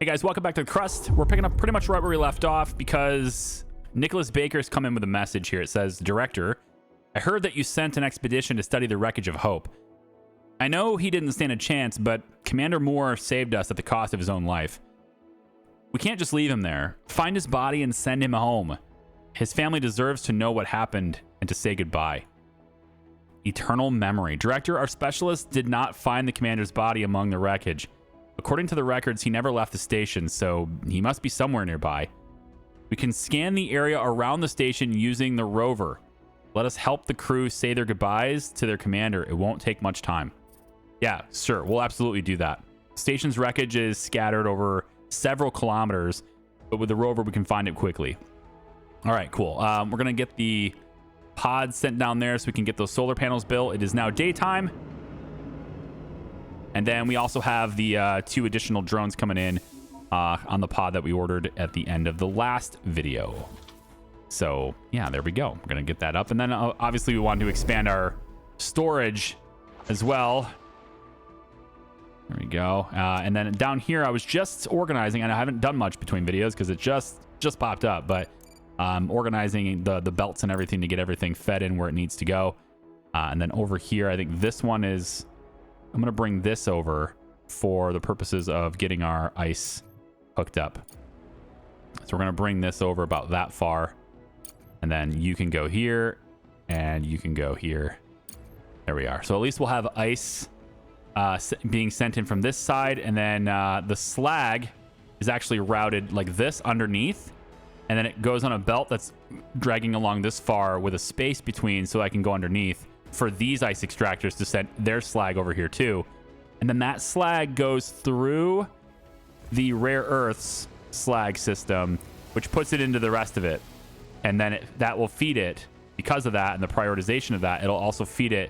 Hey guys, welcome back to the Crust. We're picking up pretty much right where we left off because Nicholas Baker's come in with a message here. It says, Director, I heard that you sent an expedition to study the wreckage of Hope. I know he didn't stand a chance, but Commander Moore saved us at the cost of his own life. We can't just leave him there. Find his body and send him home. His family deserves to know what happened and to say goodbye. Eternal memory. Director, our specialists did not find the commander's body among the wreckage. According to the records, he never left the station, so he must be somewhere nearby. We can scan the area around the station using the rover. Let us help the crew say their goodbyes to their commander. It won't take much time. Yeah, sure. We'll absolutely do that. The station's wreckage is scattered over several kilometers, but with the rover, we can find it quickly. All right, cool. We're going to get the pods sent down there so we can get those solar panels built. It is now daytime. And then we also have the 2 additional drones coming in on the pod that we ordered at the end of the last video. So, yeah, there we go. We're going to get that up. And then, obviously, we want to expand our storage as well. There we go. And then down here, I was just organizing, and I haven't done much between videos because it just popped up. But organizing the belts and everything to get everything fed in where it needs to go. And then over here, I think this one is... I'm going to bring this over for the purposes of getting our ice hooked up. So we're going to bring this over about that far. And then you can go here and you can go here. There we are. So at least we'll have ice being sent in from this side. And then the slag is actually routed like this underneath. And then it goes on a belt that's dragging along this far with a space between so I can go underneath for these ice extractors to send their slag over here too. And then that slag goes through the rare earths slag system, which puts it into the rest of it. And then that will feed it, because of that and the prioritization of that, it'll also feed it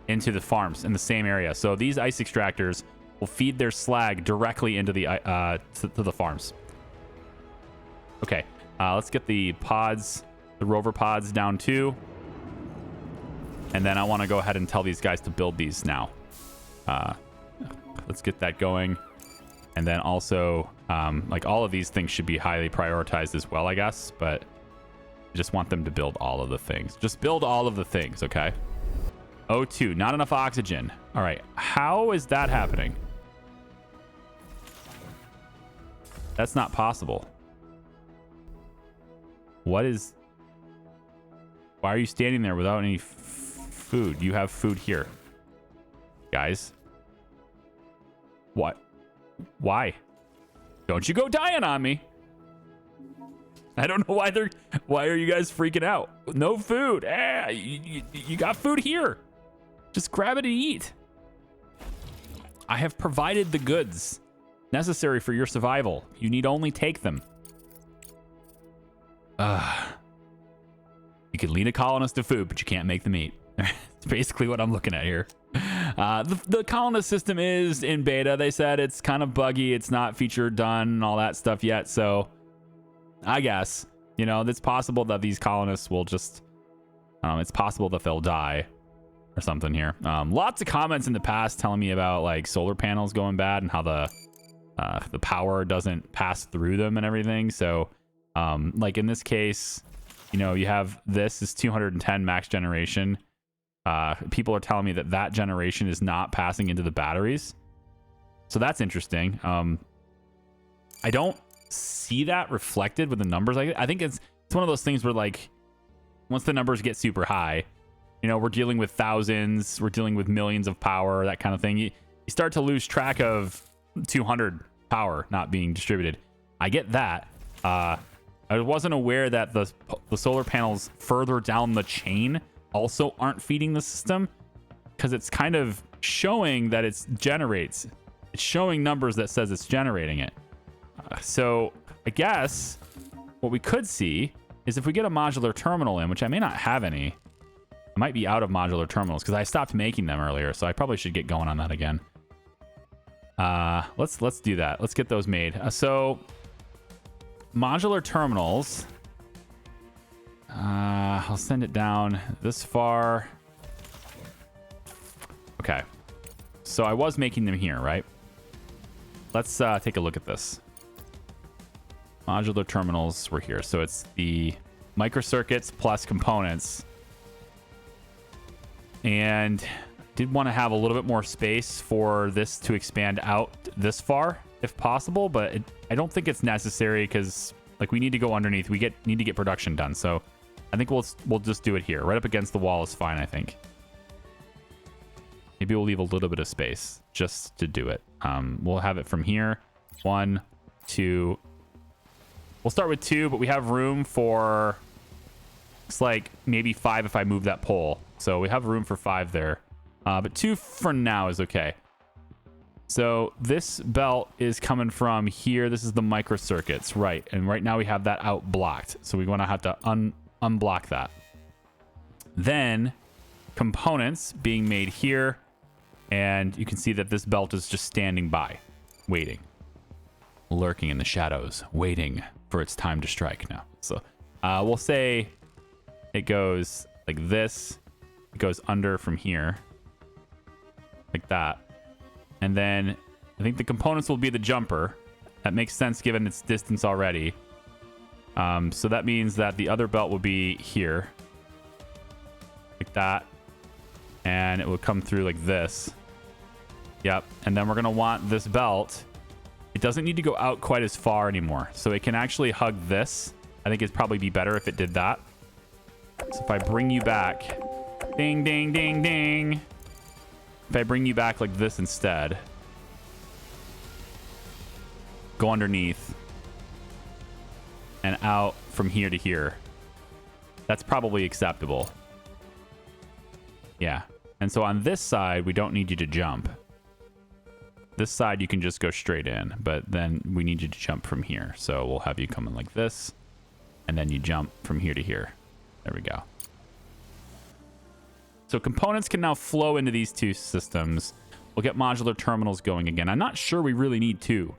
into the farms in the same area. So these ice extractors will feed their slag directly into the to the farms. Okay, let's get the pods, the rover pods down too. And then I want to go ahead and tell these guys to build these now. Let's get that going. And then also, like all of these things should be highly prioritized as well, I guess. But I just want them to build all of the things. Just build all of the things, okay? O2, not enough oxygen. All right, how is that happening? That's not possible. What is... Why are you standing there without any food? You have food here. Guys. What? Why? Don't you go dying on me. I don't know why are you guys freaking out? No food. You got food here. Just grab it and eat. I have provided the goods necessary for your survival. You need only take them. You can lead a colonist to food, but you can't make them eat. It's basically what I'm looking at here. The colonist system is in beta. They said it's kind of buggy. It's not feature done and all that stuff yet. So I guess, you know, it's possible that these colonists will just, it's possible that they'll die or something here. Lots of comments in the past telling me about like solar panels going bad and how the power doesn't pass through them and everything. So like in this case, you know, you have this is 210 max generation. People are telling me that generation is not passing into the batteries. So that's interesting. I don't see that reflected with the numbers. I think it's one of those things where like once the numbers get super high, you know, we're dealing with thousands, we're dealing with millions of power, that kind of thing. You start to lose track of 200 power not being distributed. I get that. I wasn't aware that the solar panels further down the chain also aren't feeding the system, because it's kind of showing that it generates. It's showing numbers that says it's generating it. So I guess what we could see is if we get a modular terminal in, which I may not have any. I might be out of modular terminals because I stopped making them earlier, so I probably should get going on that again. Let's do that. Let's get those made. So modular terminals. I'll send it down this far. Okay. So I was making them here, right? Let's take a look at this. Modular terminals were here. So it's the microcircuits plus components. And did want to have a little bit more space for this to expand out this far if possible, but I don't think it's necessary because like we need to go underneath. We need to get production done. So I think we'll just do it here. Right up against the wall is fine, I think. Maybe we'll leave a little bit of space just to do it. We'll have it from here. 1, 2. We'll start with 2, but we have room for, it's like maybe 5 if I move that pole. So we have room for 5 there. But 2 for now is okay. So this belt is coming from here. This is the microcircuits, right? And right now we have that out blocked. So we're going to have to unblock that. Then components being made here. And you can see that this belt is just standing by, waiting, lurking in the shadows, waiting for its time to strike now. So we'll say it goes like this. It goes under from here, like that. And then I think the components will be the jumper. That makes sense given its distance already. So that means that the other belt will be here, like that. And it will come through like this. Yep. And then we're going to want this belt. It doesn't need to go out quite as far anymore. So it can actually hug this. I think it'd probably be better if it did that. So if I bring you back, ding, ding, ding, ding. If I bring you back like this instead, go underneath and out from here to here. That's probably acceptable. Yeah. And so on this side, we don't need you to jump. This side, you can just go straight in, but then we need you to jump from here. So we'll have you come in like this, and then you jump from here to here. There we go. So components can now flow into these two systems. We'll get modular terminals going again. I'm not sure we really need 2.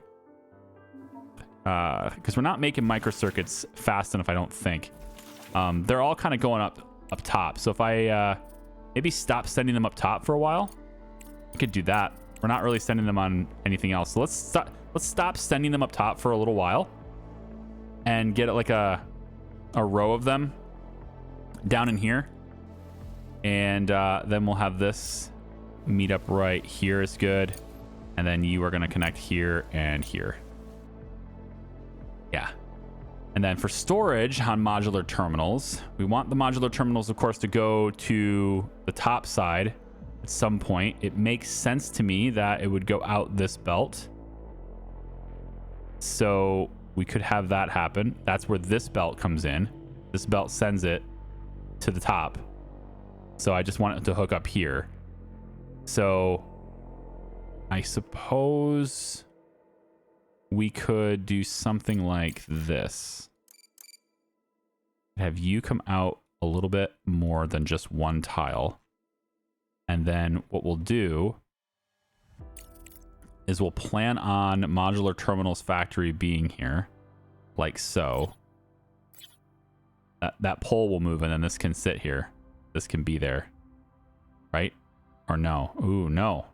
Because we're not making microcircuits fast enough, I don't think. They're all kind of going up top. So if I maybe stop sending them up top for a while, I could do that. We're not really sending them on anything else. So let's stop sending them up top for a little while and get like a row of them down in here. And then we'll have this meet up right here is good. And then you are going to connect here and here. Yeah. And then for storage on modular terminals, we want the modular terminals, of course, to go to the top side at some point. It makes sense to me that it would go out this belt. So we could have that happen. That's where this belt comes in. This belt sends it to the top. So I just want it to hook up here. So I suppose we could do something like this. Have you come out a little bit more than just one tile. And then what we'll do is we'll plan on modular terminals factory being here, like so. That pole will move and then this can sit here. This can be there, right? Or no? Ooh, no.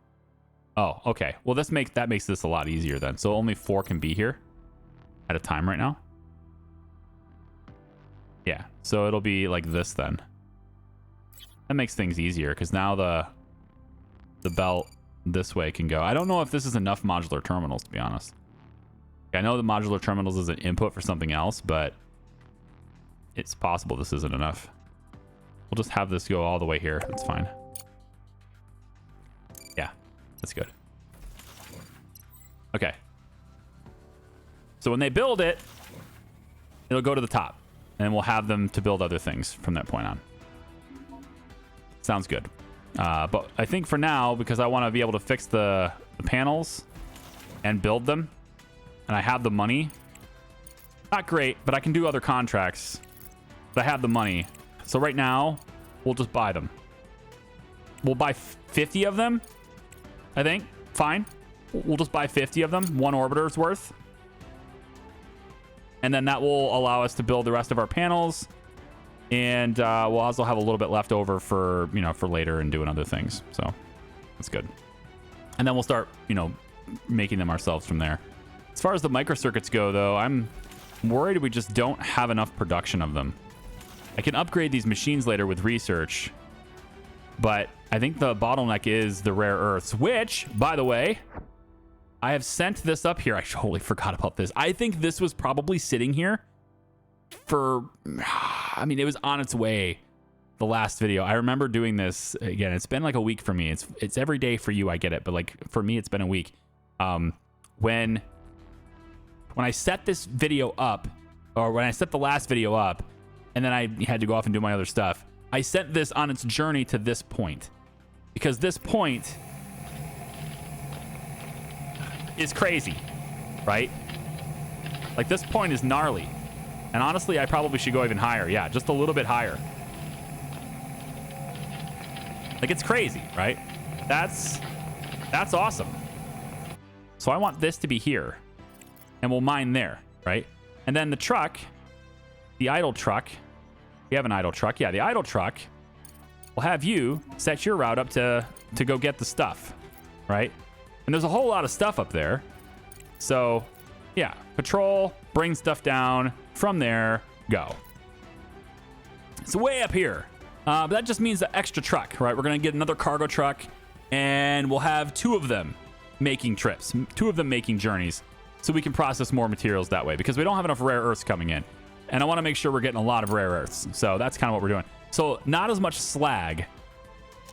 Oh, okay. Well, that makes this a lot easier then. So only 4 can be here at a time right now. Yeah, so it'll be like this then. That makes things easier because now the belt this way can go. I don't know if this is enough modular terminals, to be honest. I know the modular terminals is an input for something else, but it's possible this isn't enough. We'll just have this go all the way here. That's fine. Yeah, that's good. Okay. So when they build it, it'll go to the top. And we'll have them to build other things from that point on. Sounds good. But I think for now, because I want to be able to fix the panels and build them, and I have the money. Not great, but I can do other contracts. But I have the money. So right now, we'll just buy them. We'll buy 50 of them, I think. Fine. We'll just buy 50 of them. 1 orbiter's worth. And then that will allow us to build the rest of our panels. And we'll also have a little bit left over for, for later and doing other things. So that's good. And then we'll start, making them ourselves from there. As far as the microcircuits go, though, I'm I'm worried we just don't have enough production of them. I can upgrade these machines later with research, but I think the bottleneck is the rare earths, which, by the way, I have sent this up here. I totally forgot about this. I think this was probably sitting here for, I mean, it was on its way the last video. I remember doing this again. It's been like a week for me. It's every day for you. I get it. But like for me, it's been a week. When I set this video up, or when I set the last video up, and then I had to go off and do my other stuff, I sent this on its journey to this point, because this point is crazy, right? Like this point is gnarly. And honestly, I probably should go even higher. Yeah, just a little bit higher. Like it's crazy, right? That's awesome. So I want this to be here, and we'll mine there, right? And then the truck, the idle truck, we have an idle truck. Yeah, the idle truck will have you set your route up to go get the stuff, right? And there's a whole lot of stuff up there. So yeah, patrol, bring stuff down, from there, go. It's way up here. But that just means the extra truck, right? We're going to get another cargo truck, and we'll have 2 of them making trips, 2 of them making journeys, so we can process more materials that way, because we don't have enough rare earths coming in. And I want to make sure we're getting a lot of rare earths. So that's kind of what we're doing. So not as much slag,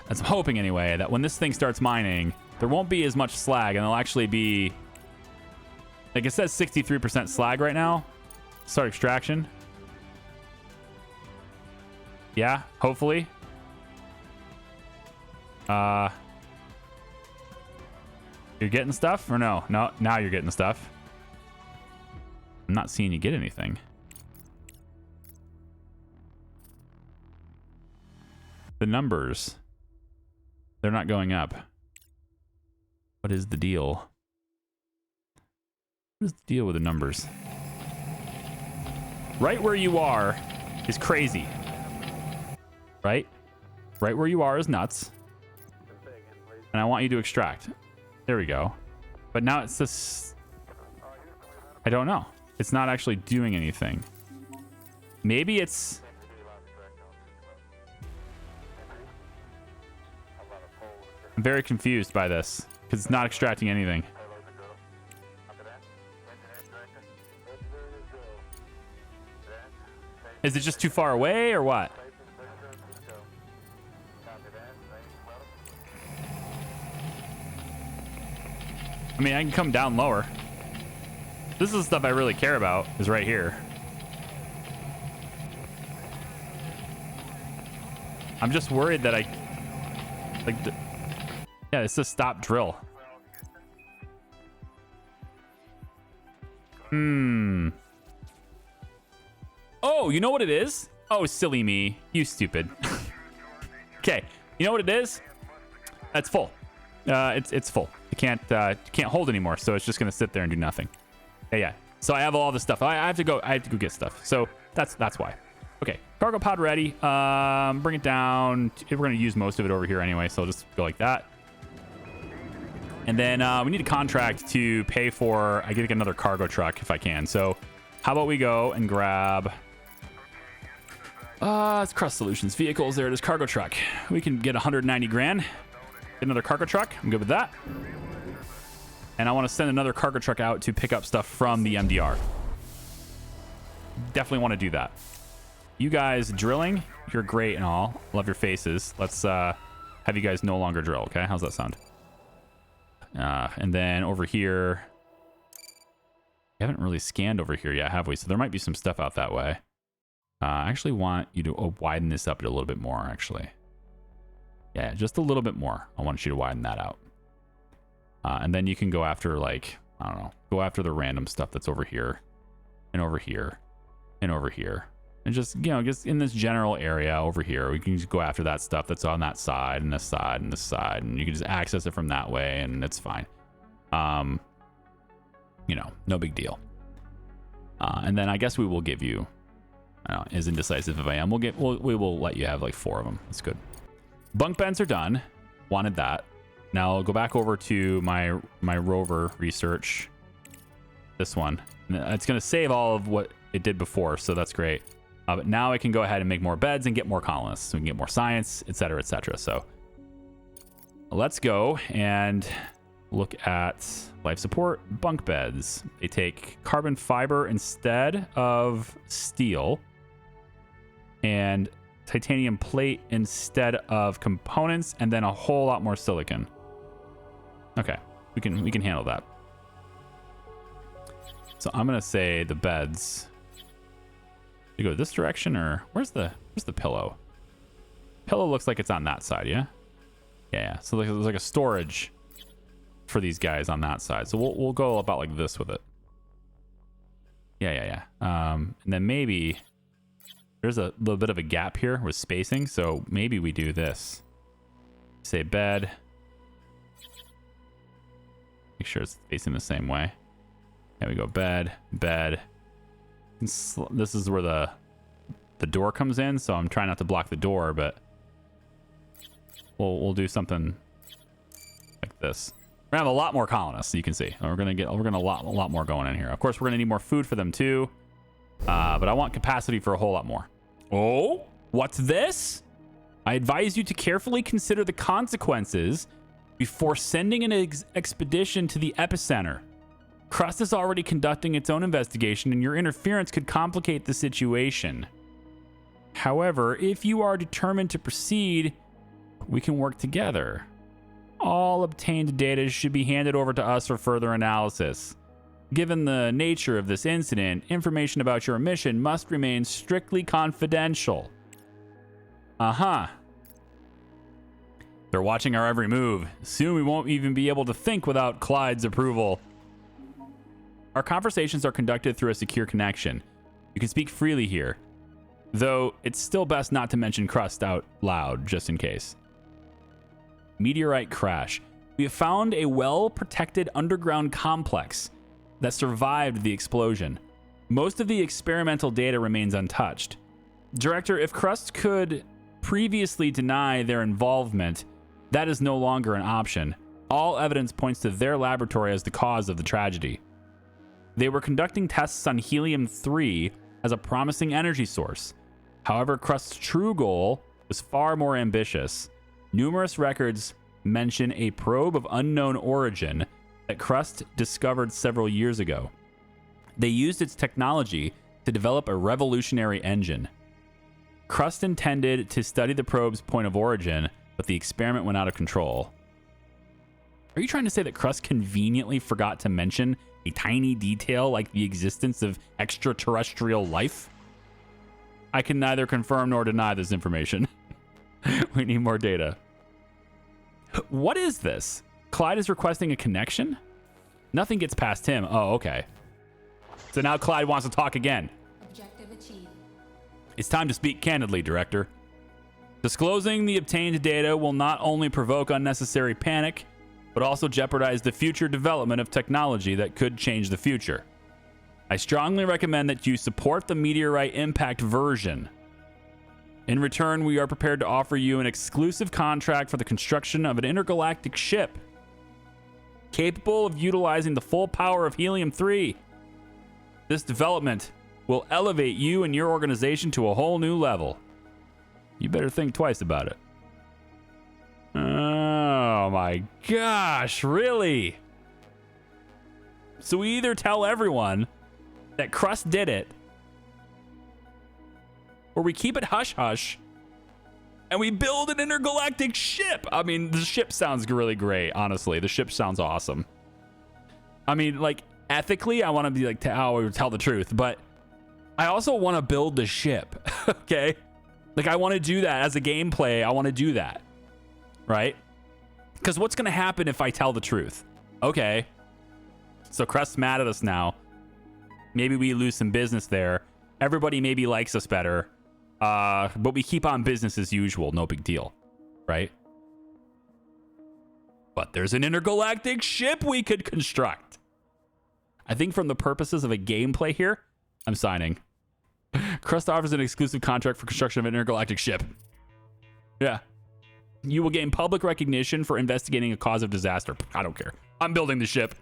as I'm hoping anyway, that when this thing starts mining, there won't be as much slag, and there'll actually be, like it says 63% slag right now. Start extraction. Yeah, hopefully. You're getting stuff or no? No, now you're getting stuff. I'm not seeing you get anything. The numbers, they're not going up. What is the deal? What is the deal with the numbers? Right where you are is crazy. Right? Right where you are is nuts. And I want you to extract. There we go. But now it's this... I don't know. It's not actually doing anything. Maybe it's... I'm very confused by this, because it's not extracting anything. Is it just too far away or what? I mean, I can come down lower. This is the stuff I really care about, is right here. I'm just worried that yeah, it says stop drill. Oh, you know what it is? Oh, silly me. You stupid. Okay, you know what it is? That's full. It's full. It can't hold anymore, so it's just gonna sit there and do nothing. Yeah. So I have all this stuff. I have to go get stuff. So that's why. Okay, cargo pod ready. Bring it down. We're gonna use most of it over here anyway, so I'll just go like that. And then we need a contract to pay for. I get another cargo truck if I can. So how about we go and grab? It's CRUST Solutions vehicles. There it is, cargo truck. We can get 190 grand. Get another cargo truck. I'm good with that. And I want to send another cargo truck out to pick up stuff from the MDR. Definitely want to do that. You guys drilling, you're great and all. Love your faces. Let's have you guys no longer drill, okay? How's that sound? And then over here, we haven't really scanned over here yet, have we? So there might be some stuff out that way. I actually want you to widen this up a little bit more, actually. Yeah, just a little bit more. I want you to widen that out. And then you can go after, like, I don't know, go after the random stuff that's over here and over here and over here. And just, you know, just in this general area over here, we can just go after that stuff that's on that side and this side and this side. And you can just access it from that way, and it's fine. You know, no big deal. And then I guess we will give you, I don't know, as indecisive as I am, we will let you have like 4 of them. That's good. Bunk beds are done. Wanted that. Now I'll go back over to my rover research. this one. And it's going to save all of what it did before, so that's great. But now I can go ahead and make more beds and get more colonists. So we can get more science, etc., etc. So let's go and look at life support bunk beds. They take carbon fiber instead of steel, and titanium plate instead of components, and then a whole lot more silicon. Okay, we can handle that. So I'm gonna say the beds. You go this direction, or where's the pillow? Pillow looks like it's on that side, yeah? Yeah. So there's like a storage for these guys on that side. So we'll go about like this with it. Yeah. And then maybe there's a little bit of a gap here with spacing, so maybe we do this. Say bed. Make sure it's facing the same way. There we go. Bed. This is where the door comes in, so I'm trying not to block the door, but we'll do something like this. We're gonna have a lot more colonists, you can see. We're gonna a lot more going in here. Of course, we're gonna need more food for them too, but I want capacity for a whole lot more. Oh, what's this? I advise you to carefully consider the consequences before sending an expedition to the epicenter. CRUST is already conducting its own investigation, and your interference could complicate the situation. However, if you are determined to proceed, we can work together. All obtained data should be handed over to us for further analysis. Given the nature of this incident, information about your mission must remain strictly confidential. They're watching our every move. Soon we won't even be able to think without Clyde's approval. Our conversations are conducted through a secure connection. You can speak freely here, though it's still best not to mention CRUST out loud, just in case. Meteorite crash. We have found a well-protected underground complex that survived the explosion. Most of the experimental data remains untouched. Director, if CRUST could previously deny their involvement, that is no longer an option. All evidence points to their laboratory as the cause of the tragedy. They were conducting tests on helium-3 as a promising energy source. However, CRUST's true goal was far more ambitious. Numerous records mention a probe of unknown origin that CRUST discovered several years ago. They used its technology to develop a revolutionary engine. CRUST intended to study the probe's point of origin, but the experiment went out of control. Are you trying to say that CRUST conveniently forgot to mention a tiny detail like the existence of extraterrestrial life? I can neither confirm nor deny this information. We need more data. What is this? Clyde is requesting a connection? Nothing gets past him. Oh, okay. So now Clyde wants to talk again. Objective achieved. It's time to speak candidly, Director. Disclosing the obtained data will not only provoke unnecessary panic, but also jeopardize the future development of technology that could change the future. I strongly recommend that you support the meteorite impact version. In return, we are prepared to offer you an exclusive contract for the construction of an intergalactic ship capable of utilizing the full power of helium-3. This development will elevate you and your organization to a whole new level. You better think twice about it. Oh my gosh, really? So we either tell everyone that CRUST did it, or we keep it hush-hush, and we build an intergalactic ship. I mean, the ship sounds really great, honestly. The ship sounds awesome. I mean, like, ethically, I want to be like, tell the truth, but I also want to build the ship, okay? Like, I want to do that as a gameplay. I want to do that, right? Because what's going to happen if I tell the truth? Okay, so CRUST's mad at us now. Maybe we lose some business there. Everybody maybe likes us better. But we keep on business as usual. No big deal, right? But there's an intergalactic ship we could construct. I think from the purposes of a gameplay here, I'm signing. CRUST offers an exclusive contract for construction of an intergalactic ship. Yeah. You will gain public recognition for investigating a cause of disaster. I don't care. I'm building the ship.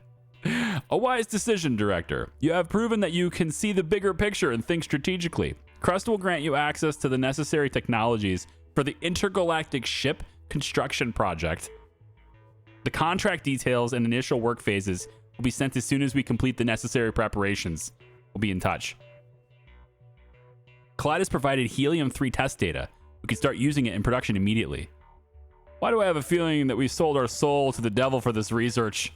A wise decision, Director. You have proven that you can see the bigger picture and think strategically. CRUST will grant you access to the necessary technologies for the intergalactic ship construction project. The contract details and initial work phases will be sent as soon as we complete the necessary preparations. We'll be in touch. Clyde has provided helium-3 test data. We can start using it in production immediately. Why do I have a feeling that we sold our soul to the devil for this research?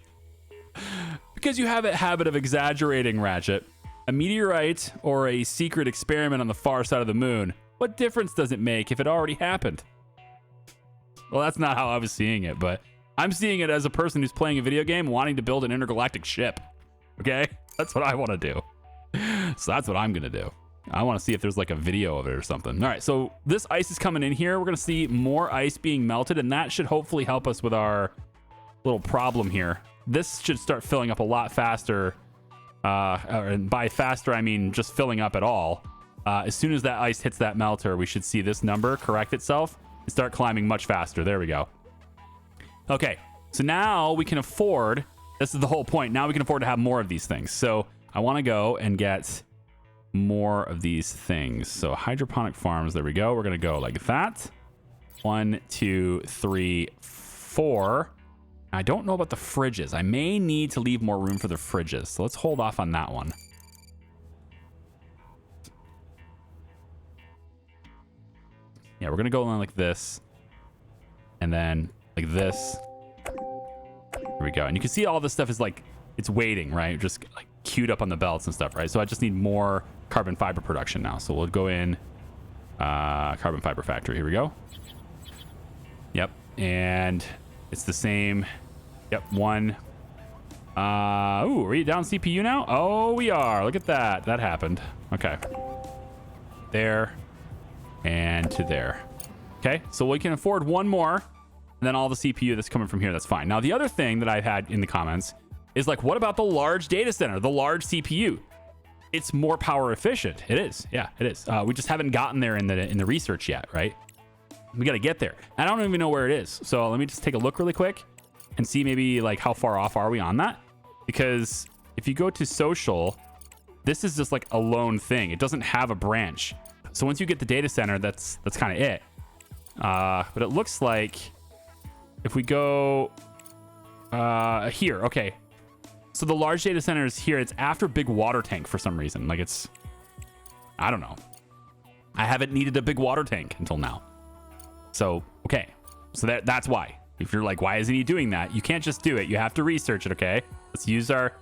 Because you have a habit of exaggerating, Ratchet. A meteorite or a secret experiment on the far side of the moon. What difference does it make if it already happened? Well, that's not how I was seeing it, but I'm seeing it as a person who's playing a video game wanting to build an intergalactic ship. Okay? That's what I want to do. So that's what I'm going to do. I want to see if there's like a video of it or something. All right, so this ice is coming in here. We're going to see more ice being melted, and that should hopefully help us with our little problem here. This should start filling up a lot faster. And by faster, I mean just filling up at all. As soon as that ice hits that melter, we should see this number correct itself and start climbing much faster. There we go. Okay, so now we can afford, this is the whole point, now we can afford to have more of these things. So I want to go and get more of these things. So hydroponic farms, there we go. We're going to go like that. 1, 2, 3, 4. I don't know about the fridges. I may need to leave more room for the fridges. So let's hold off on that one. Yeah, we're going to go along like this. And then like this. There we go. And you can see all this stuff is like, it's waiting, right? Just like queued up on the belts and stuff, right? So I just need more carbon fiber production now. So we'll go in carbon fiber factory. Here we go. Yep. And it's the same. Yep. 1. Ooh, are we down CPU now? Oh, we are. Look at that. That happened. Okay. There. And to there. Okay. So we can afford one more. And then all the CPU that's coming from here, that's fine. Now, the other thing that I've had in the comments is like, what about the large data center, the large CPU? It's more power efficient. It is. Yeah, it is. We just haven't gotten there in the research yet, right? We got to get there. I don't even know where it is. So let me just take a look really quick and see maybe like how far off are we on that? Because if you go to social, this is just like a lone thing. It doesn't have a branch. So once you get the data center, that's kind of it. But it looks like if we go here, okay. So the large data center is here. It's after big water tank for some reason. Like it's, I don't know. I haven't needed a big water tank until now. So, okay. So that's why. If you're like, why isn't he doing that? You can't just do it. You have to research it, okay? Let's use our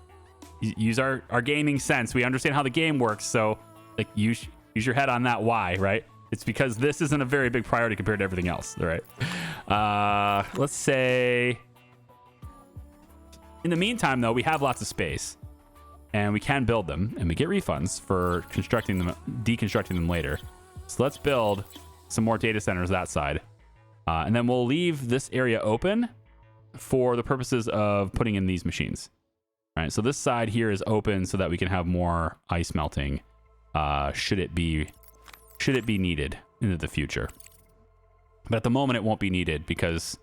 gaming sense. We understand how the game works. So like use your head on that why, right? It's because this isn't a very big priority compared to everything else, all right? Let's say... In the meantime, though, we have lots of space, and we can build them, and we get refunds for deconstructing them later. So let's build some more data centers that side, and then we'll leave this area open for the purposes of putting in these machines. All right, so this side here is open so that we can have more ice melting, should it be needed into the future. But at the moment, it won't be needed because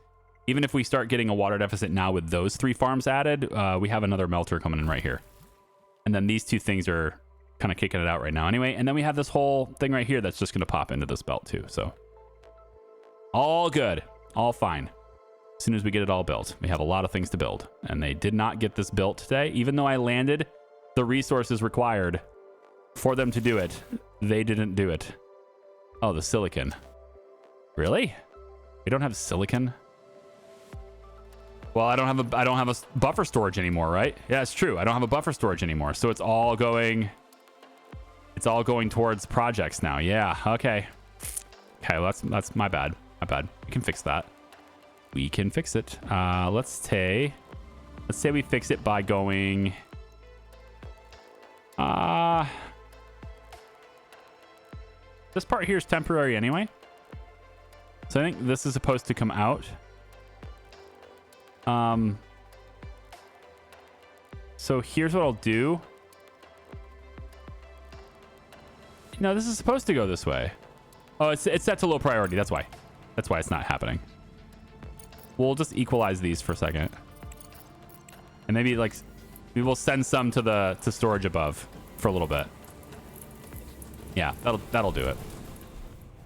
even if we start getting a water deficit now with those 3 farms added, we have another melter coming in right here. And then these 2 things are kind of kicking it out right now anyway. And then we have this whole thing right here that's just going to pop into this belt too. So all good, all fine. As soon as we get it all built, we have a lot of things to build. And they did not get this built today. Even though I landed the resources required for them to do it, they didn't do it. Oh, the silicon. Really? We don't have silicon? Well, I don't have a buffer storage anymore, right? Yeah, it's true. I don't have a buffer storage anymore. So it's all going towards projects now. Yeah. Okay. Okay. Well, that's my bad. My bad. We can fix that. We can fix it. Let's say we fix it by going, this part here is temporary anyway. So I think this is supposed to come out. So here's what I'll do. No, this is supposed to go this way. Oh, it's set to low priority. That's why it's not happening. We'll just equalize these for a second. And maybe like We will send some to storage above for a little bit. Yeah, that'll do it.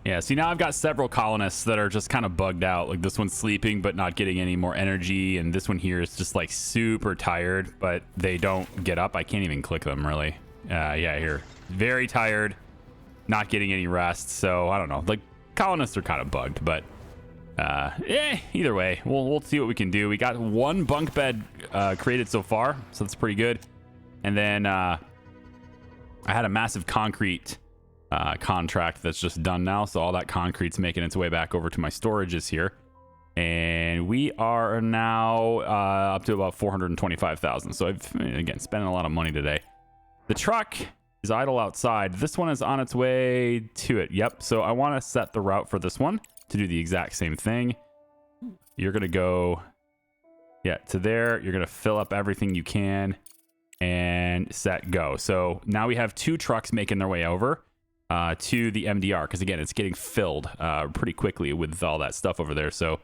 Yeah, see, now I've got several colonists that are just kind of bugged out. Like this one's sleeping but not getting any more energy, and this one here is just like super tired, but they don't get up. I can't even click them really. Yeah, here, very tired, not getting any rest. So I don't know. Like colonists are kind of bugged, but either way, we'll see what we can do. We got one bunk bed created so far, so that's pretty good. And then I had a massive concrete contract that's just done now, so all that concrete's making its way back over to my storages here, and we are now up to about 425,000. So I've again spending a lot of money today. The truck is idle outside. This one is on its way to it. Yep. So I want to set the route for this one to do the exact same thing. You're gonna go to there. You're gonna fill up everything you can and set go. So now we have two trucks making their way over to the MDR, because again, it's getting filled pretty quickly with all that stuff over there. So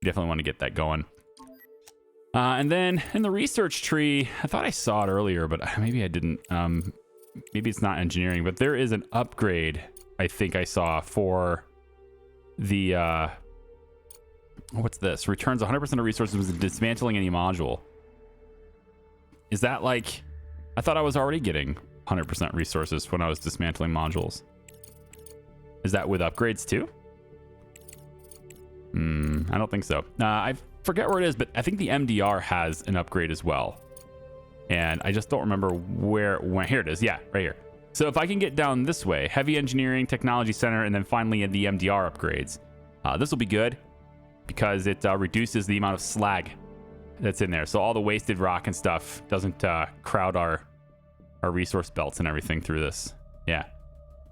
you definitely want to get that going. And then in the research tree, I thought I saw it earlier, but maybe I didn't. Maybe it's not engineering, but there is an upgrade I think I saw for the what's this? Returns 100% of resources when dismantling any module. Is that like, I thought I was already getting 100% resources when I was dismantling modules. Is that with upgrades too? I don't think so. I forget where it is, but I think the MDR has an upgrade as well. And I just don't remember when. Here it is. Yeah, right here. So if I can get down this way, heavy engineering, technology center, and then finally in the MDR upgrades, this will be good because it reduces the amount of slag that's in there. So all the wasted rock and stuff doesn't crowd our resource belts and everything through this. Yeah,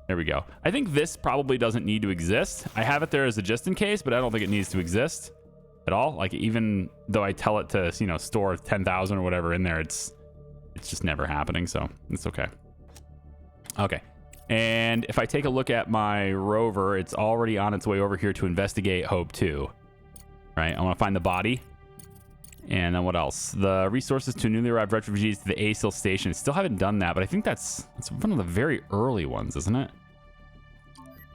there we go. I think this probably doesn't need to exist. I have it there as a just in case, but I don't think it needs to exist at all. Like even though I tell it to, you know, store 10,000 or whatever in there, it's just never happening. So it's okay. Okay. And if I take a look at my rover, it's already on its way over here to investigate Hope 2. Right? I want to find the body. And then what else? The resources to newly arrived refugees to the ASIL station. Still haven't done that, but I think that's one of the very early ones, isn't it?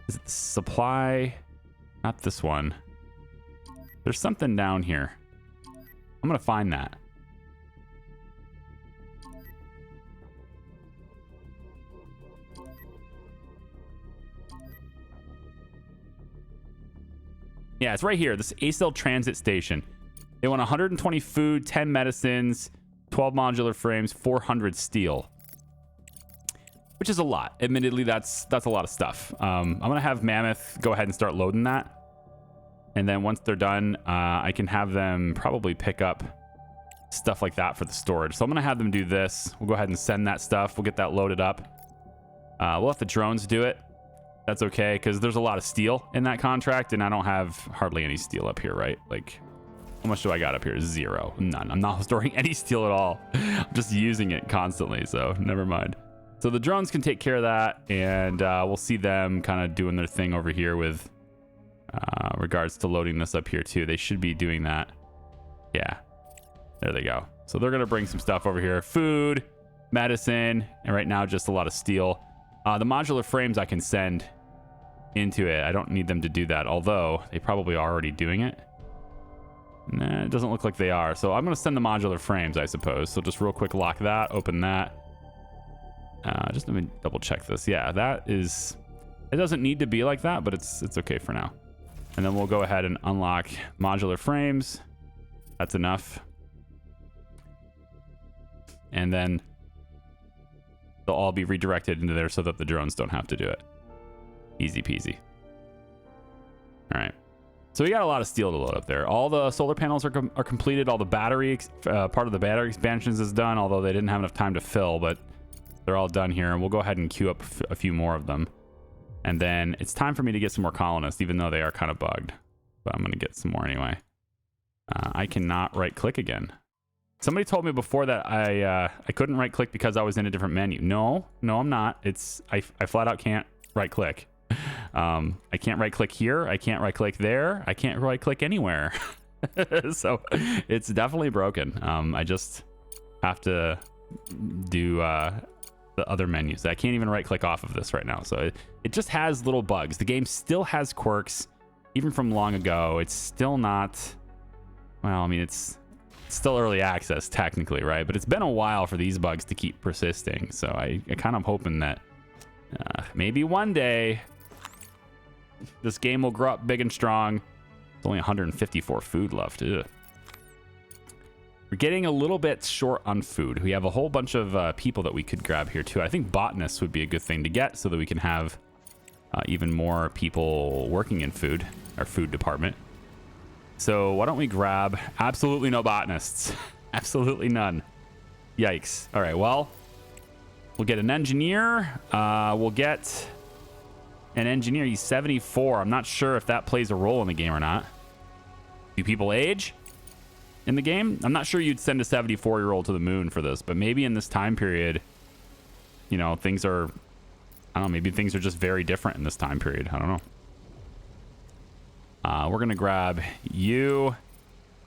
Is it the supply? Not this one. There's something down here. I'm going to find that. Yeah, it's right here. This ASIL transit station. They want 120 food, 10 medicines, 12 modular frames, 400 steel. Which is a lot. Admittedly, that's a lot of stuff. I'm going to have Mammoth go ahead and start loading that. And then once they're done, I can have them probably pick up stuff like that for the storage. So I'm going to have them do this. We'll go ahead and send that stuff. We'll get that loaded up. We'll let the drones do it. That's okay, because there's a lot of steel in that contract, and I don't have hardly any steel up here, right? Like, how much do I got up here? 0. None. I'm not storing any steel at all. I'm just using it constantly, so never mind. So the drones can take care of that, and we'll see them kind of doing their thing over here with regards to loading this up here too. They should be doing that. Yeah, there they go. So they're gonna bring some stuff over here: food, medicine, and right now just a lot of steel. The modular frames I can send into it. I don't need them to do that, although they probably are already doing it. Nah, it doesn't look like they are. So I'm going to send the modular frames, I suppose. So just real quick, lock that, open that. Just let me double check this. Yeah, that is... It doesn't need to be like that, but it's okay for now. And then we'll go ahead and unlock modular frames. That's enough. And then they'll all be redirected into there so that the drones don't have to do it. Easy peasy. All right. So we got a lot of steel to load up there. All the solar panels are completed. All the battery, part of the battery expansions is done, although they didn't have enough time to fill, but they're all done here. And we'll go ahead and queue up a few more of them. And then it's time for me to get some more colonists, even though they are kind of bugged. But I'm going to get some more anyway. I cannot right click again. Somebody told me before that I couldn't right click because I was in a different menu. No, I'm not. I flat out can't right click. I can't right click here. I can't right click there. I can't right click anywhere. So it's definitely broken. I have to do the other menus. I can't even right click off of this right now. So it just has little bugs. The game still has quirks, even from long ago. It's still not, well, I mean, it's still early access technically, right? But it's been a while for these bugs to keep persisting. So I kind of hoping that maybe one day this game will grow up big and strong. There's only 154 food left. Ugh. We're getting a little bit short on food. We have a whole bunch of people that we could grab here too. I think botanists would be a good thing to get so that we can have even more people working in food, our food department. So why don't we grab absolutely no botanists? Absolutely none. Yikes. All right, well, we'll get an engineer. We'll get an engineer. He's 74. I'm not sure if that plays a role in the game or not. Do people age in the game? I'm not sure you'd send a 74-year-old to the moon for this, but maybe in this time period, you know, things are, I don't know, maybe things are just very different in this time period. I don't know. We're going to grab you,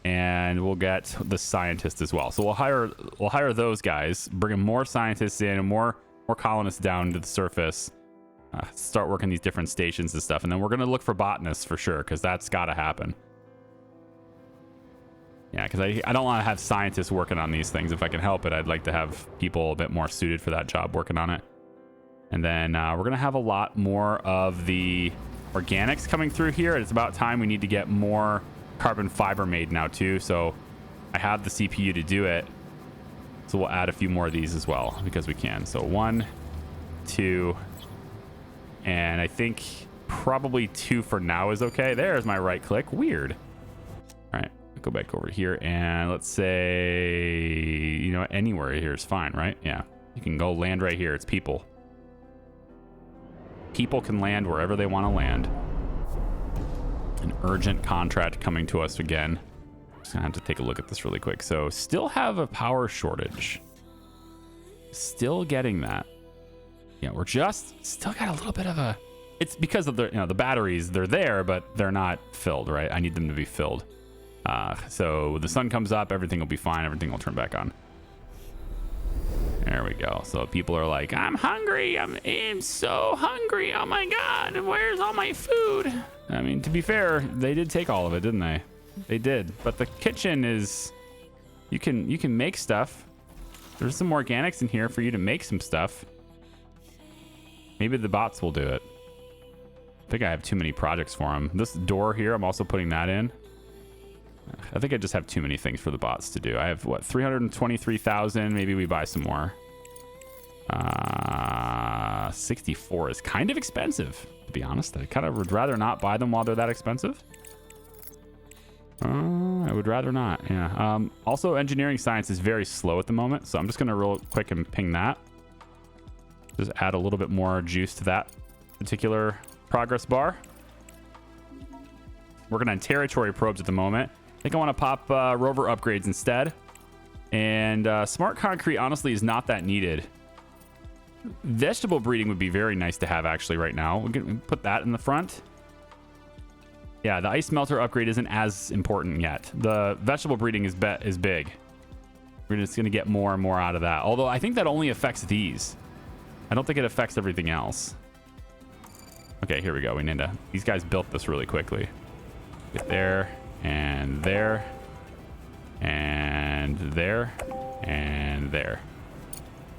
and we'll get the scientist as well. So we'll hire those guys, bring in more scientists in, and more colonists down to the surface, start working these different stations and stuff. And then we're going to look for botanists for sure, because that's got to happen. Yeah, because I don't want to have scientists working on these things. If I can help it, I'd like to have people a bit more suited for that job working on it. And then we're going to have a lot more of the organics coming through here. It's about time. We need to get more carbon fiber made now too. So I have the CPU to do it. So we'll add a few more of these as well because we can. So 1, 2, and I think probably 2 for now is okay. There's my right click. Weird. All right. Go back over here and let's say, you know, anywhere here is fine, right? Yeah, you can go land right here. It's people. People can land wherever they want to land. An urgent contract coming to us again. Just gonna have to take a look at this really quick. So still have a power shortage. Still getting that. Yeah, we're just still got a little bit of a, it's because of the, you know, the batteries, they're there, but they're not filled, right? I need them to be filled. So when the sun comes up, everything will be fine. Everything will turn back on. There we go. So people are like, I'm hungry. I'm so hungry. Oh my God. Where's all my food? I mean, to be fair, they did take all of it, didn't they? They did. But the kitchen is, you can make stuff. There's some organics in here for you to make some stuff. Maybe the bots will do it. I think I have too many projects for them. This door here, I'm also putting that in. I think I just have too many things for the bots to do. I have, what, 323,000? Maybe we buy some more. 64 is kind of expensive, to be honest. I kind of would rather not buy them while they're that expensive. I would rather not, yeah. Also, engineering science is very slow at the moment, so I'm just going to real quick and ping that. Just add a little bit more juice to that particular progress bar. Working on territory probes at the moment. I think I want to pop rover upgrades instead. And smart concrete, honestly, is not that needed. Vegetable breeding would be very nice to have, actually, right now. We can put that in the front. Yeah, the ice melter upgrade isn't as important yet. The vegetable breeding is big. We're just going to get more and more out of that. Although I think that only affects these. I don't think it affects everything else. Okay, here we go. We need to... These guys built this really quickly. Get there, and there, and there, and there.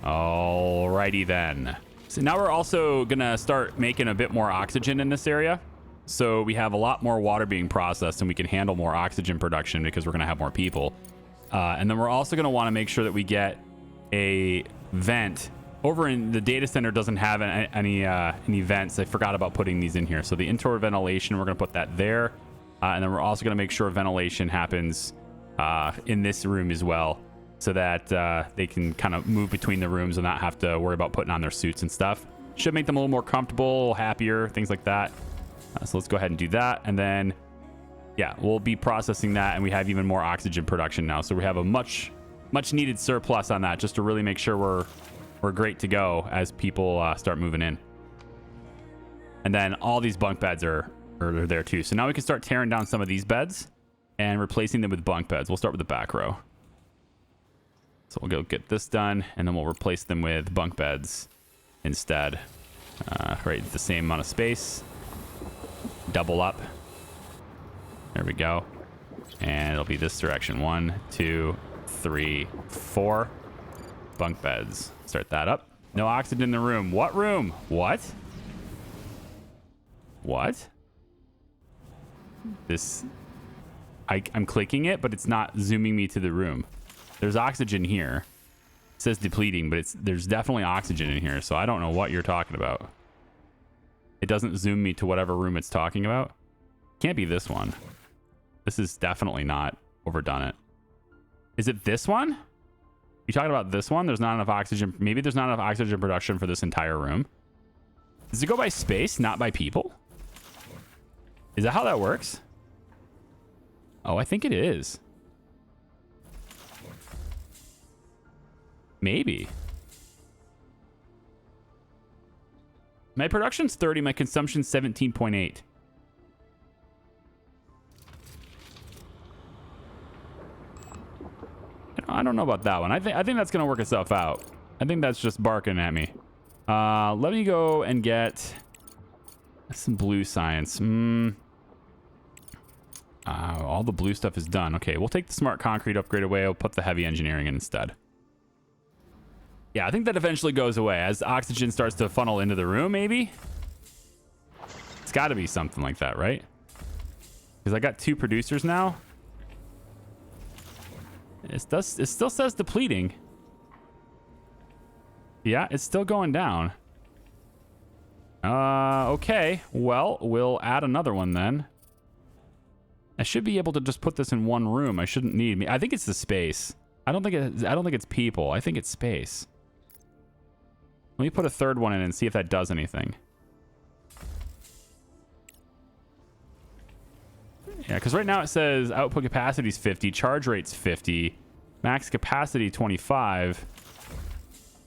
Alrighty then. So now we're also gonna start making a bit more oxygen in this area. So we have a lot more water being processed and we can handle more oxygen production because we're gonna have more people. And then we're also gonna wanna make sure that we get a vent. Over in the data center doesn't have any vents. I forgot about putting these in here. So the indoor ventilation, we're gonna put that there. And then we're also going to make sure ventilation happens in this room as well so that they can kind of move between the rooms and not have to worry about putting on their suits and stuff. Should make them a little more comfortable, happier, things like that. So let's go ahead and do that. And then, yeah, we'll be processing that and we have even more oxygen production now. So we have a much needed surplus on that just to really make sure we're great to go as people start moving in. And then all these bunk beds are there too. So now we can start tearing down some of these beds and replacing them with bunk beds. We'll start with the back row. So we'll go get this done, and then we'll replace them with bunk beds instead. Right, the same amount of space. Double up. There we go. And it'll be this direction. 1, 2, 3, 4 bunk beds. Start that up. No oxygen in the room. What room? What? What? This... I'm clicking it, but it's not zooming me to the room. There's oxygen here. It says depleting, but there's definitely oxygen in here, so I don't know what you're talking about. It doesn't zoom me to whatever room it's talking about. Can't be this one. This is definitely not overdone it. Is it this one? You talking about this one? There's not enough oxygen. Maybe there's not enough oxygen production for this entire room. Does it go by space, not by people? Is that how that works? Oh, I think it is. Maybe. My production's 30, my consumption's 17.8. I don't know about that one. I think that's gonna work itself out. I think that's just barking at me. Let me go and get some blue science. All the blue stuff is done. Okay, we'll take the smart concrete upgrade away. I'll put the heavy engineering in instead. Yeah, I think that eventually goes away as oxygen starts to funnel into the room, maybe? It's got to be something like that, right? Because I got 2 producers now. It still says depleting. Yeah, it's still going down. Okay. Well, we'll add another one then. I should be able to just put this in one room. I shouldn't need me. I think it's the space. I don't think it's people. I think it's space. Let me put a third one in and see if that does anything. Yeah, because right now it says output capacity is 50, charge rate's 50, max capacity 25.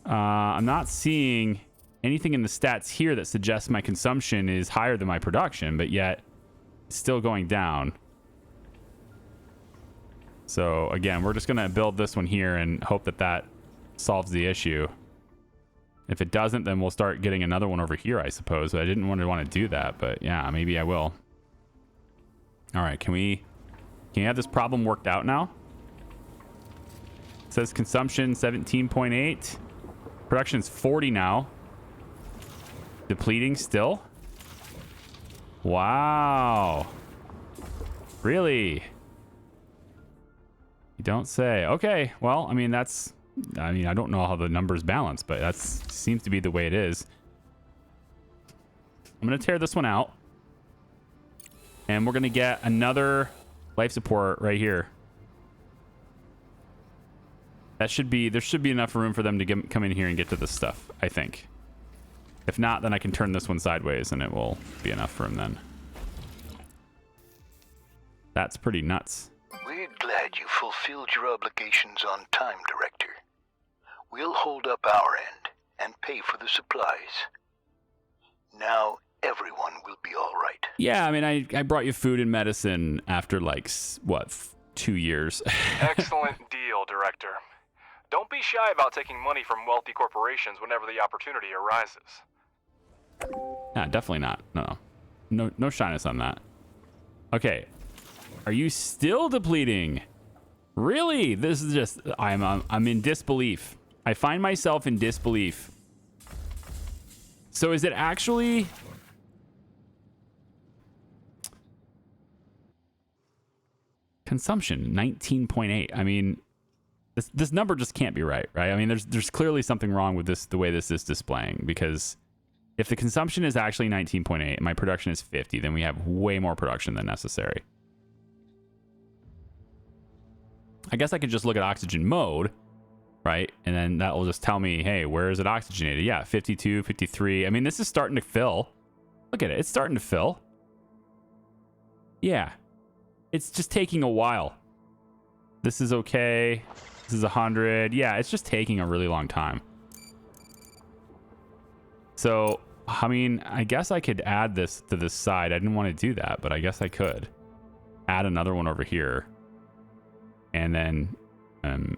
I'm not seeing anything in the stats here that suggests my consumption is higher than my production, but yet it's still going down. So again, we're just going to build this one here and hope that that solves the issue. If it doesn't, then we'll start getting another one over here, I suppose. But I didn't want to do that, but yeah, maybe I will. All right, can you have this problem worked out now? It says consumption 17.8. Production's 40 now. Depleting still. Wow. Really? You don't say. Okay, well, I mean, I don't know how the numbers balance, but that seems to be the way it is. I'm going to tear this one out. And we're going to get another life support right here. There should be enough room for them to come in here and get to this stuff, I think. If not, then I can turn this one sideways and it will be enough for him then. That's pretty nuts. We're glad you fulfilled your obligations on time, Director. We'll hold up our end and pay for the supplies. Now everyone will be all right. Yeah, I mean, I brought you food and medicine after, like, what, 2 years? Excellent deal, Director. Don't be shy about taking money from wealthy corporations whenever the opportunity arises. Yeah, definitely not. No shyness on that. Okay. Are you still depleting? Really? This is just... I'm in disbelief. I find myself in disbelief. So is it actually... Consumption 19.8. I mean, this number just can't be right? I mean, there's clearly something wrong with this, the way this is displaying, because if the consumption is actually 19.8 and my production is 50, then we have way more production than necessary. I guess I could just look at oxygen mode, right? And then that will just tell me, hey, where is it oxygenated? Yeah, 52, 53. I mean, this is starting to fill. Look at it. It's starting to fill. Yeah. It's just taking a while. This is okay. This is 100. Yeah, it's just taking a really long time. So, I mean, I guess I could add this to this side. I didn't want to do that, but I guess I could. Add another one over here. And then,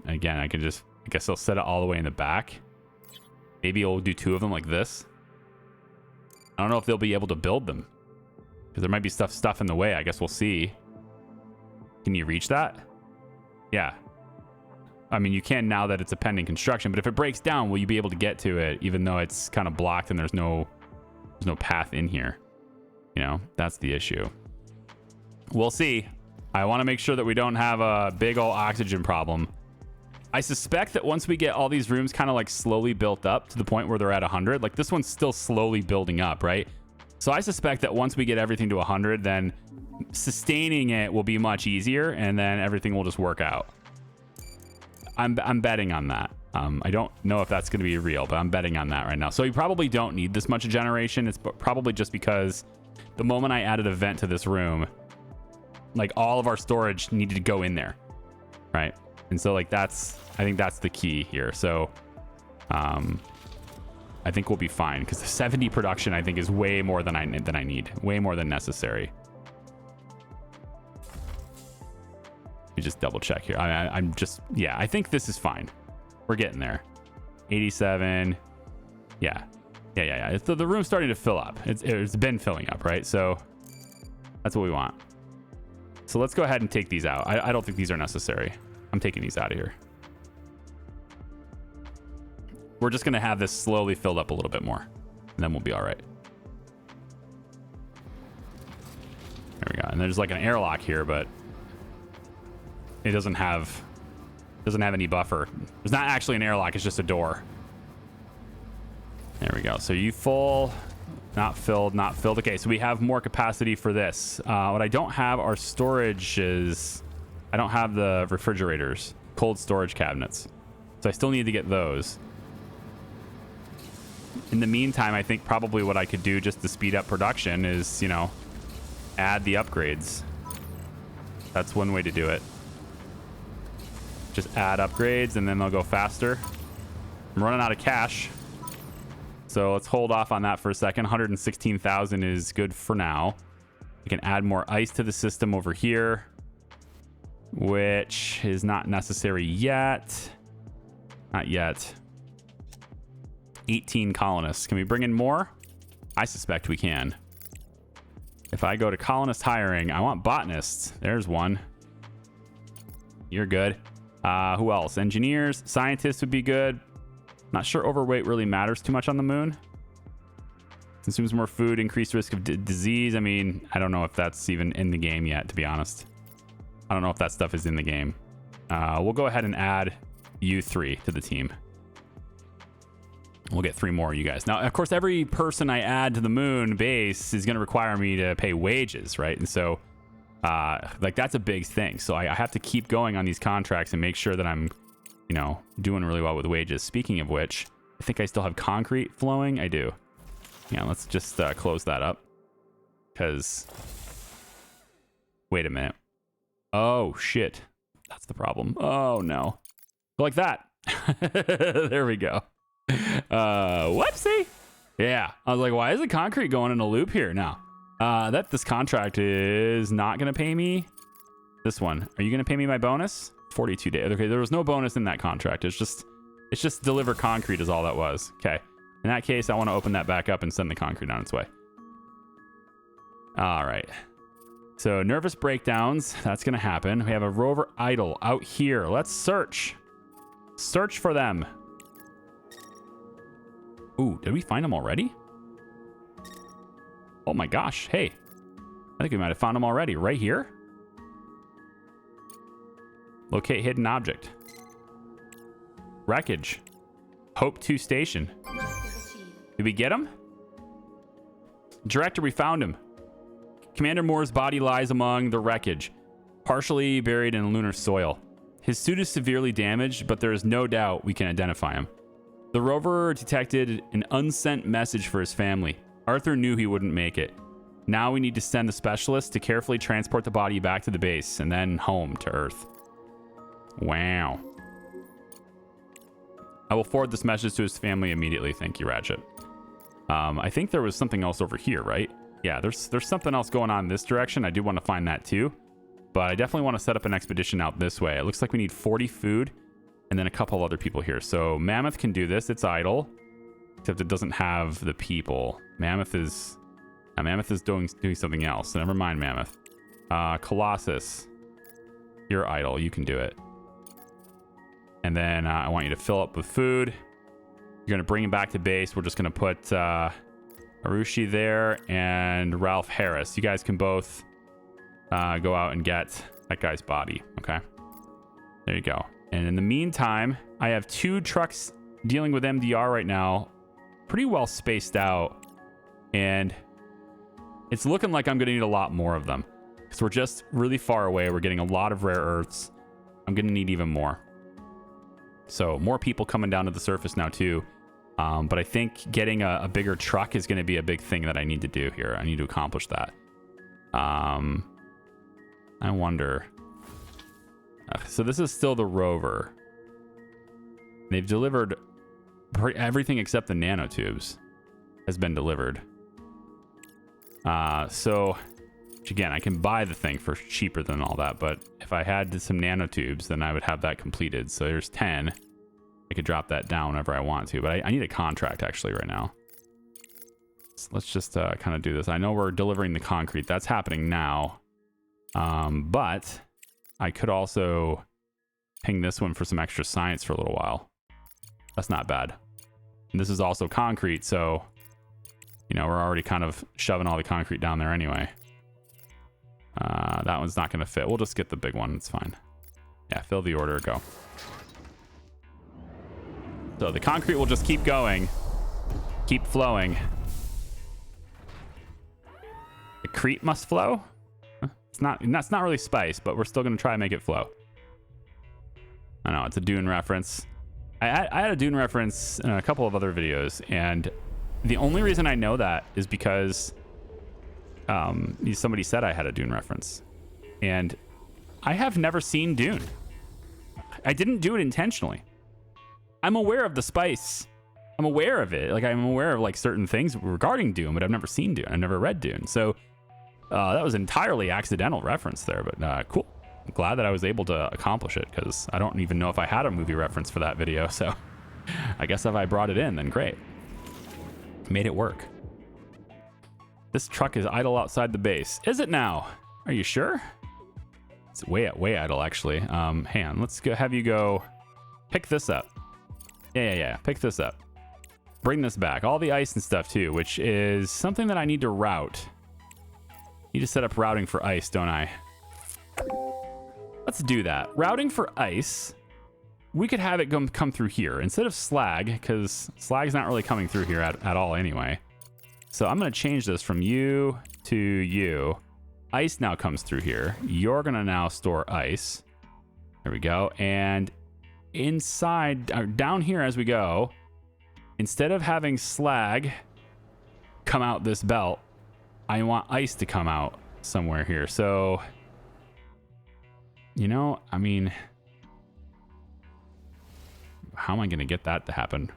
again, I can just I guess I'll set it all the way in the back. Maybe I'll do 2 of them like this. I don't know if they'll be able to build them, because there might be stuff in the way. I guess we'll see. Can you reach that? Yeah. I mean, you can now that it's a pending construction, but if it breaks down, will you be able to get to it even though it's kind of blocked and there's no path in here? You know, that's the issue. We'll see. I want to make sure that we don't have a big old oxygen problem. I suspect that once we get all these rooms kind of like slowly built up to the point where they're at 100, like this one's still slowly building up, right? So I suspect that once we get everything to 100, then sustaining it will be much easier, and then everything will just work out. I'm betting on that. I don't know if that's going to be real, but I'm betting on that right now. So you probably don't need this much generation. It's probably just because the moment I added a vent to this room, like all of our storage needed to go in there, right? And so like I think that's the key here. So I think we'll be fine, because the 70 production I think is way more than I need, way more than necessary. Let me just double check here. I think this is fine. We're getting there. 87. Yeah. The room's starting to fill up. It's been filling up, right? So that's what we want. So let's go ahead and take these out. I don't think these are necessary. I'm taking these out of here. We're just going to have this slowly filled up a little bit more, and then we'll be all right. There we go. And there's like an airlock here, but it doesn't have any buffer. There's not actually an airlock. It's just a door. There we go. So you full, not filled, not filled. Okay, so we have more capacity for this. What I don't have are storages. I don't have the refrigerators, cold storage cabinets. So I still need to get those. In the meantime, I think probably what I could do just to speed up production is, you know, add the upgrades. That's one way to do it. Just add upgrades and then they'll go faster. I'm running out of cash, so let's hold off on that for a second. 116,000 is good for now. We can add more ice to the system over here, which is not necessary yet. Not yet. 18 colonists. Can we bring in more? I suspect we can. If I go to colonist hiring, I want botanists. There's one. You're good. Who else? Engineers, scientists would be good. Not sure overweight really matters too much on the moon. Consumes more food, increased risk of disease. I mean, I don't know if that's even in the game yet, to be honest. I don't know if that stuff is in the game. We'll go ahead and add you 3 to the team. We'll get 3 more of you guys. Now, of course, every person I add to the moon base is going to require me to pay wages, right? And so, like, that's a big thing. So I have to keep going on these contracts and make sure that I'm, you know, doing really well with wages. Speaking of which, I think I still have concrete flowing. I do. Yeah, let's just close that up. Because, wait a minute. Oh, shit. That's the problem. Oh, no. Like that. There we go. Whoopsie. Yeah, I was like, why is the concrete going in a loop here now? This contract is not gonna pay me this one. Are you gonna pay me my bonus? 42 days. Okay, there was no bonus in that contract. It's just deliver concrete is all that was. Okay, in that case, I want to open that back up and send the concrete on its way. All right, so nervous breakdowns, that's gonna happen. We have a rover idle out here. Let's search for them. Ooh, did we find them already? Oh my gosh, hey. I think we might have found them already. Right here? Locate hidden object. Wreckage. Hope 2 station. Did we get him? Director, we found him. Commander Moore's body lies among the wreckage, partially buried in lunar soil. His suit is severely damaged, but there is no doubt we can identify him. The rover detected an unsent message for his family. Arthur knew he wouldn't make it. Now we need to send the specialist to carefully transport the body back to the base and then home to Earth. Wow. I will forward this message to his family immediately. Thank you, Ratchet. I think there was something else over here, right? Yeah, there's something else going on in this direction. I do want to find that too. But I definitely want to set up an expedition out this way. It looks like we need 40 food and then a couple of other people here. So Mammoth can do this. It's idle, except it doesn't have the people. Mammoth is doing something else. So never mind, Mammoth. Colossus, you're idle. You can do it. And then I want you to fill up with food. You're going to bring him back to base. We're just going to put Arushi there and Ralph Harris. You guys can both go out and get that guy's body. Okay. There you go. And in the meantime, I have 2 trucks dealing with MDR right now. Pretty well spaced out. And it's looking like I'm going to need a lot more of them. Because we're just really far away. We're getting a lot of rare earths. I'm going to need even more. So more people coming down to the surface now too. But I think getting a bigger truck is going to be a big thing that I need to do here. I need to accomplish that. I wonder. So this is still the rover. They've delivered everything except the nanotubes has been delivered. So again, I can buy the thing for cheaper than all that, but if I had some nanotubes, then I would have that completed. So there's 10. I could drop that down whenever I want to, but I need a contract actually right now. So let's just kind of do this. I know we're delivering the concrete. That's happening now. But I could also ping this one for some extra science for a little while. That's not bad. And this is also concrete, so, you know, we're already kind of shoving all the concrete down there anyway. That one's not going to fit. We'll just get the big one. It's fine. Yeah, fill the order. Go. So the concrete will just keep going. Keep flowing. The crete must flow? That's not really spice, but we're still going to try and make it flow. I know, it's a Dune reference. I had a Dune reference in a couple of other videos, and the only reason I know that is because somebody said I had a Dune reference. And I have never seen Dune. I didn't do it intentionally. I'm aware of the spice. I'm aware of it. Like, I'm aware of like certain things regarding Dune, but I've never seen Dune. I've never read Dune. So that was entirely accidental reference there, but cool. I'm glad that I was able to accomplish it, because I don't even know if I had a movie reference for that video. So I guess if I brought it in, then great. Made it work. This truck is idle outside the base. Is it now? Are you sure? It's way idle, actually. Hang on. Let's go. Have you go pick this up. Yeah. Pick this up. Bring this back. All the ice and stuff, too, which is something that I need to route. Need to set up routing for ice, don't I? Let's do that. Routing for ice. We could have it come through here instead of slag, because slag's not really coming through here at all anyway. So I'm going to change this from you to you. Ice now comes through here. You're going to now store ice. There we go. And inside, down here as we go, instead of having slag come out this belt, I want ice to come out somewhere here. So, you know, I mean, how am I going to get that to happen?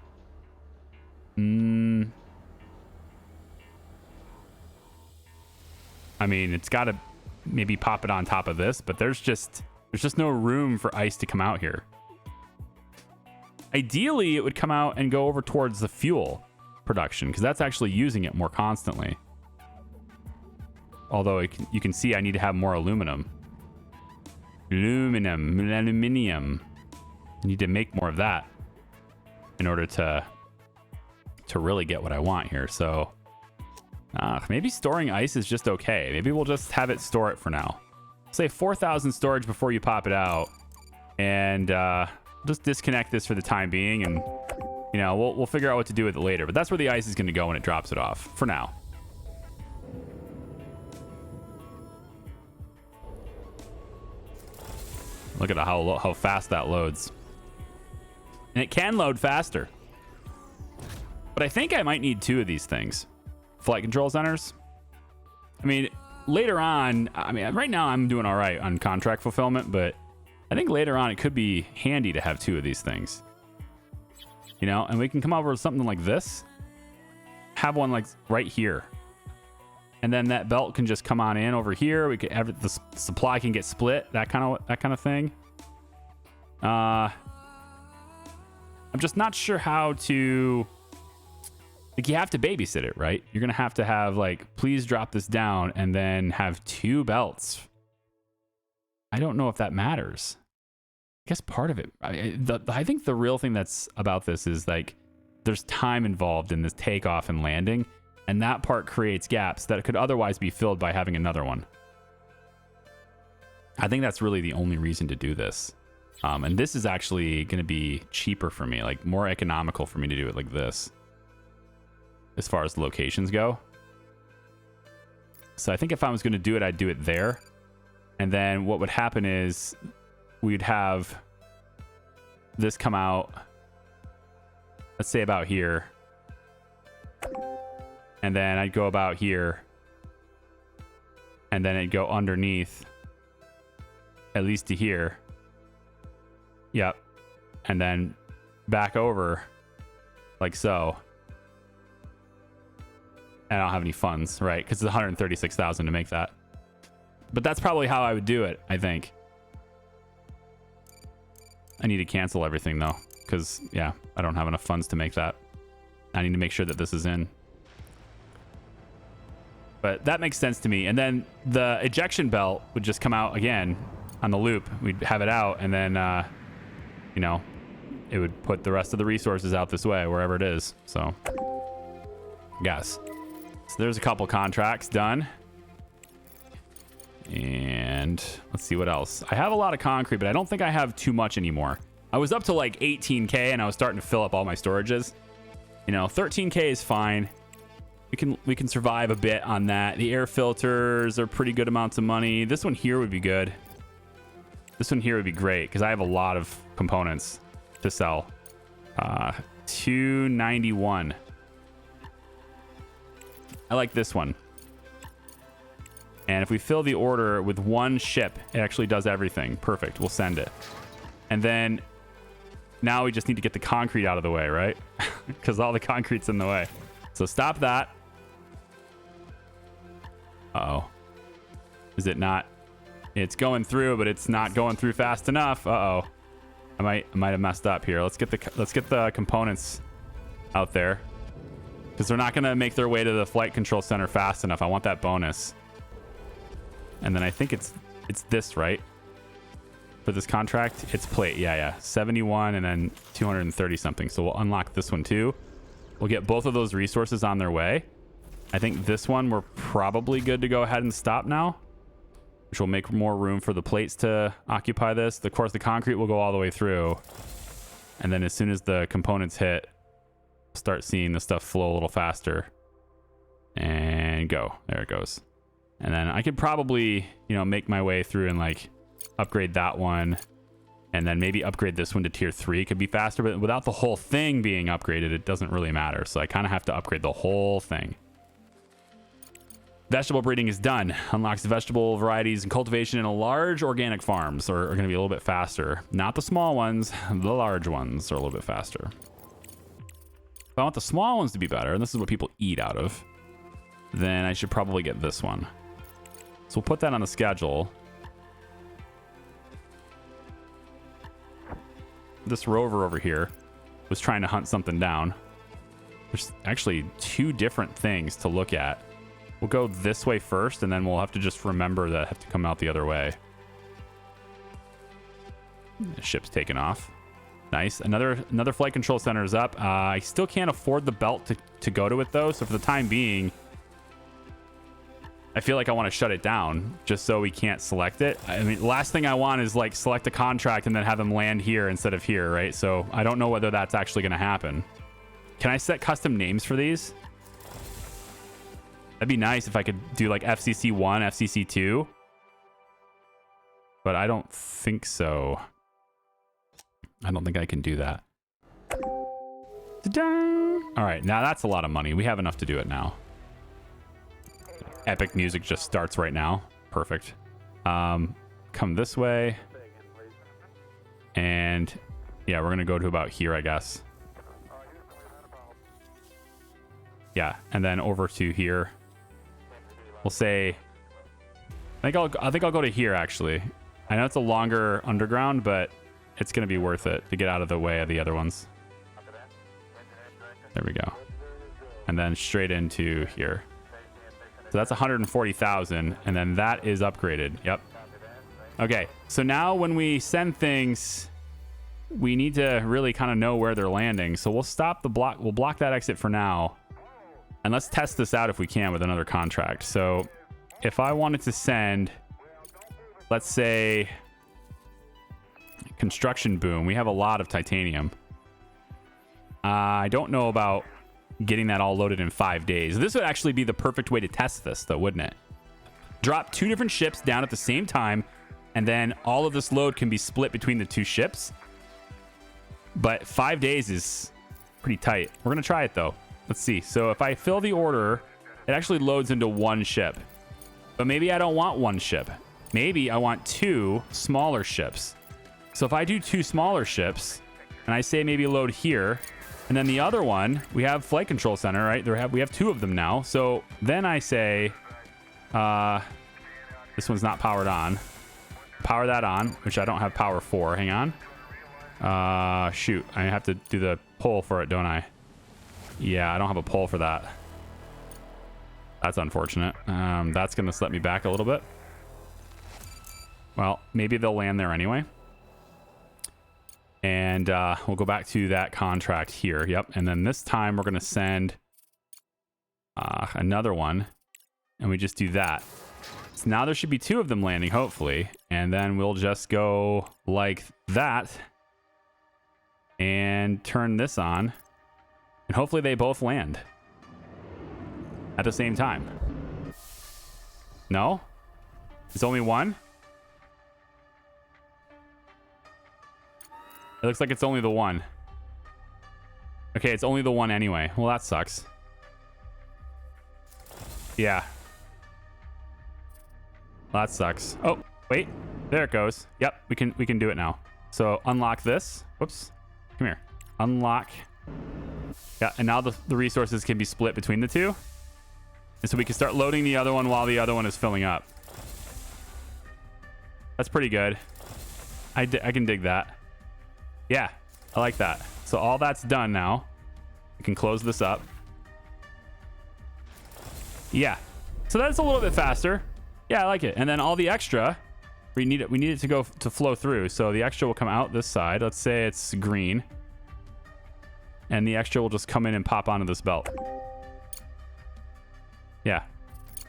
I mean, it's got to maybe pop it on top of this, but there's just no room for ice to come out here. Ideally, it would come out and go over towards the fuel production, because that's actually using it more constantly. Although you can see I need to have more aluminum. Aluminium. I need to make more of that in order to really get what I want here. So maybe storing ice is just okay. Maybe we'll just have it store it for now. Say 4,000 storage before you pop it out, and just disconnect this for the time being, and you know, we'll figure out what to do with it later. But that's where the ice is going to go when it drops it off for now. Look at how fast that loads. And it can load faster. But I think I might need 2 of these things. Flight control centers. I mean, later on, right now I'm doing all right on contract fulfillment, but I think later on it could be handy to have 2 of these things. You know, and we can come over with something like this. Have one like right here. And then that belt can just come on in over here. We could have the supply can get split, that kind of thing. I'm just not sure how to... Like, you have to babysit it, right? You're going to have like, please drop this down, and then have 2 belts. I don't know if that matters. I guess part of it... I think the real thing that's about this is, like, there's time involved in this takeoff and landing, and that part creates gaps that could otherwise be filled by having another one. I think that's really the only reason to do this. And this is actually going to be cheaper for me, like, more economical for me to do it like this, as far as locations go. So I think if I was going to do it, I'd do it there. And then what would happen is we'd have this come out, let's say about here. And then I'd go about here. And then it'd go underneath, at least to here. Yep. And then back over like so. And I don't have any funds, right? Because it's 136,000 to make that. But that's probably how I would do it, I think. I need to cancel everything though, because yeah, I don't have enough funds to make that. I need to make sure that this is in. But that makes sense to me. And then the ejection belt would just come out again on the loop. We'd have it out, and then you know, it would put the rest of the resources out this way, wherever it is. So yes. So there's a couple contracts done. And let's see what else. I have a lot of concrete, but I don't think I have too much anymore. I was up to like 18K, and I was starting to fill up all my storages. You know, 13K is fine. We can survive a bit on that. The air filters are pretty good amounts of money. This one here would be good. This one here would be great because I have a lot of components to sell. 291. I like this one. And if we fill the order with 1 ship, it actually does everything. Perfect. We'll send it. And then now we just need to get the concrete out of the way, right? Because all the concrete's in the way. So stop that. Uh-oh. Is it not? It's going through, but it's not going through fast enough. Uh-oh. I might have messed up here. Let's get the components out there, because they're not going to make their way to the flight control center fast enough. I want that bonus. And then I think it's this, right? For this contract, it's plate. Yeah. 71 and then 230 something. So we'll unlock this one too. We'll get both of those resources on their way. I think this one we're probably good to go ahead and stop now, which will make more room for the plates to occupy this. Of course, the concrete will go all the way through. And then as soon as the components hit, we'll start seeing the stuff flow a little faster. And go. There it goes. And then I could probably, you know, make my way through and like upgrade that one. And then maybe upgrade this one to tier 3. It could be faster, but without the whole thing being upgraded, it doesn't really matter. So I kind of have to upgrade the whole thing. Vegetable breeding is done. Unlocks vegetable varieties and cultivation in a large organic farms are going to be a little bit faster. Not the small ones. The large ones are a little bit faster. If I want the small ones to be better, and this is what people eat out of, then I should probably get this one. So we'll put that on the schedule. This rover over here was trying to hunt something down. There's actually 2 different things to look at. We'll go this way first, and then we'll have to just remember that I have to come out the other way. The ship's taken off. Nice. Another flight control center is up. I still can't afford the belt to go to it, though. So for the time being, I feel like I want to shut it down just so we can't select it. I mean, last thing I want is like select a contract and then have them land here instead of here, right? So I don't know whether that's actually going to happen. Can I set custom names for these? That'd be nice if I could do like FCC 1, FCC 2. But I don't think so. I don't think I can do that. Ta-da! All right, now that's a lot of money. We have enough to do it now. Epic music just starts right now. Perfect. Come this way. And yeah, we're going to go to about here, I guess. Yeah, and then over to here. We'll say, I think I'll go to here, actually. I know it's a longer underground, but it's going to be worth it to get out of the way of the other ones. There we go. And then straight into here. So that's 140,000, and then that is upgraded. Yep. Okay, so now when we send things, we need to really kind of know where they're landing. So we'll stop the block. We'll block that exit for now. And let's test this out if we can with another contract. So if I wanted to send, let's say, construction boom, we have a lot of titanium. I don't know about getting that all loaded in 5 days. This would actually be the perfect way to test this, though, wouldn't it? Drop 2 different ships down at the same time, and then all of this load can be split between the 2 ships. But 5 days is pretty tight. We're going to try it, though. Let's see. So if I fill the order, it actually loads into 1 ship. But maybe I don't want 1 ship. Maybe I want 2 smaller ships. So if I do 2 smaller ships, and I say maybe load here, and then the other one, we have flight control center, right? We have 2 of them now. So then I say, this one's not powered on. Power that on, which I don't have power for. Hang on. Shoot, I have to do the pull for it, don't I? Yeah, I don't have a pull for that. That's unfortunate. That's going to set me back a little bit. Well, maybe they'll land there anyway. And we'll go back to that contract here. Yep. And then this time we're going to send another one. And we just do that. So now there should be 2 of them landing, hopefully. And then we'll just go like that. And turn this on. And hopefully they both land. At the same time. No? It's only 1? It looks like it's only the 1. Okay, it's only the 1 anyway. Well, that sucks. Yeah. Well, that sucks. Oh, wait. There it goes. Yep, we can do it now. So unlock this. Whoops. Come here. Unlock. Yeah, and now the resources can be split between the 2. And so we can start loading the other one while the other one is filling up. That's pretty good. I can dig that. Yeah, I like that. So all that's done now. We can close this up. Yeah. So that's a little bit faster. Yeah, I like it. And then all the extra, we need it to flow through. So the extra will come out this side. Let's say it's green. And the extra will just come in and pop onto this belt. Yeah.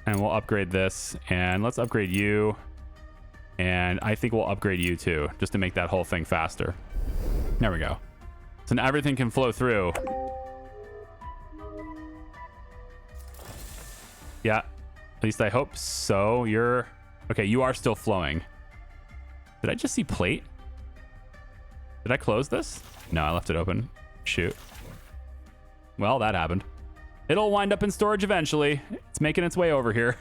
And we'll upgrade this. And let's upgrade you. And I think we'll upgrade you too, just to make that whole thing faster. There we go. So now everything can flow through. Yeah. At least I hope so. Okay, you are still flowing. Did I just see plate? Did I close this? No, I left it open. Shoot. Well, that happened. It'll wind up in storage eventually. It's making its way over here.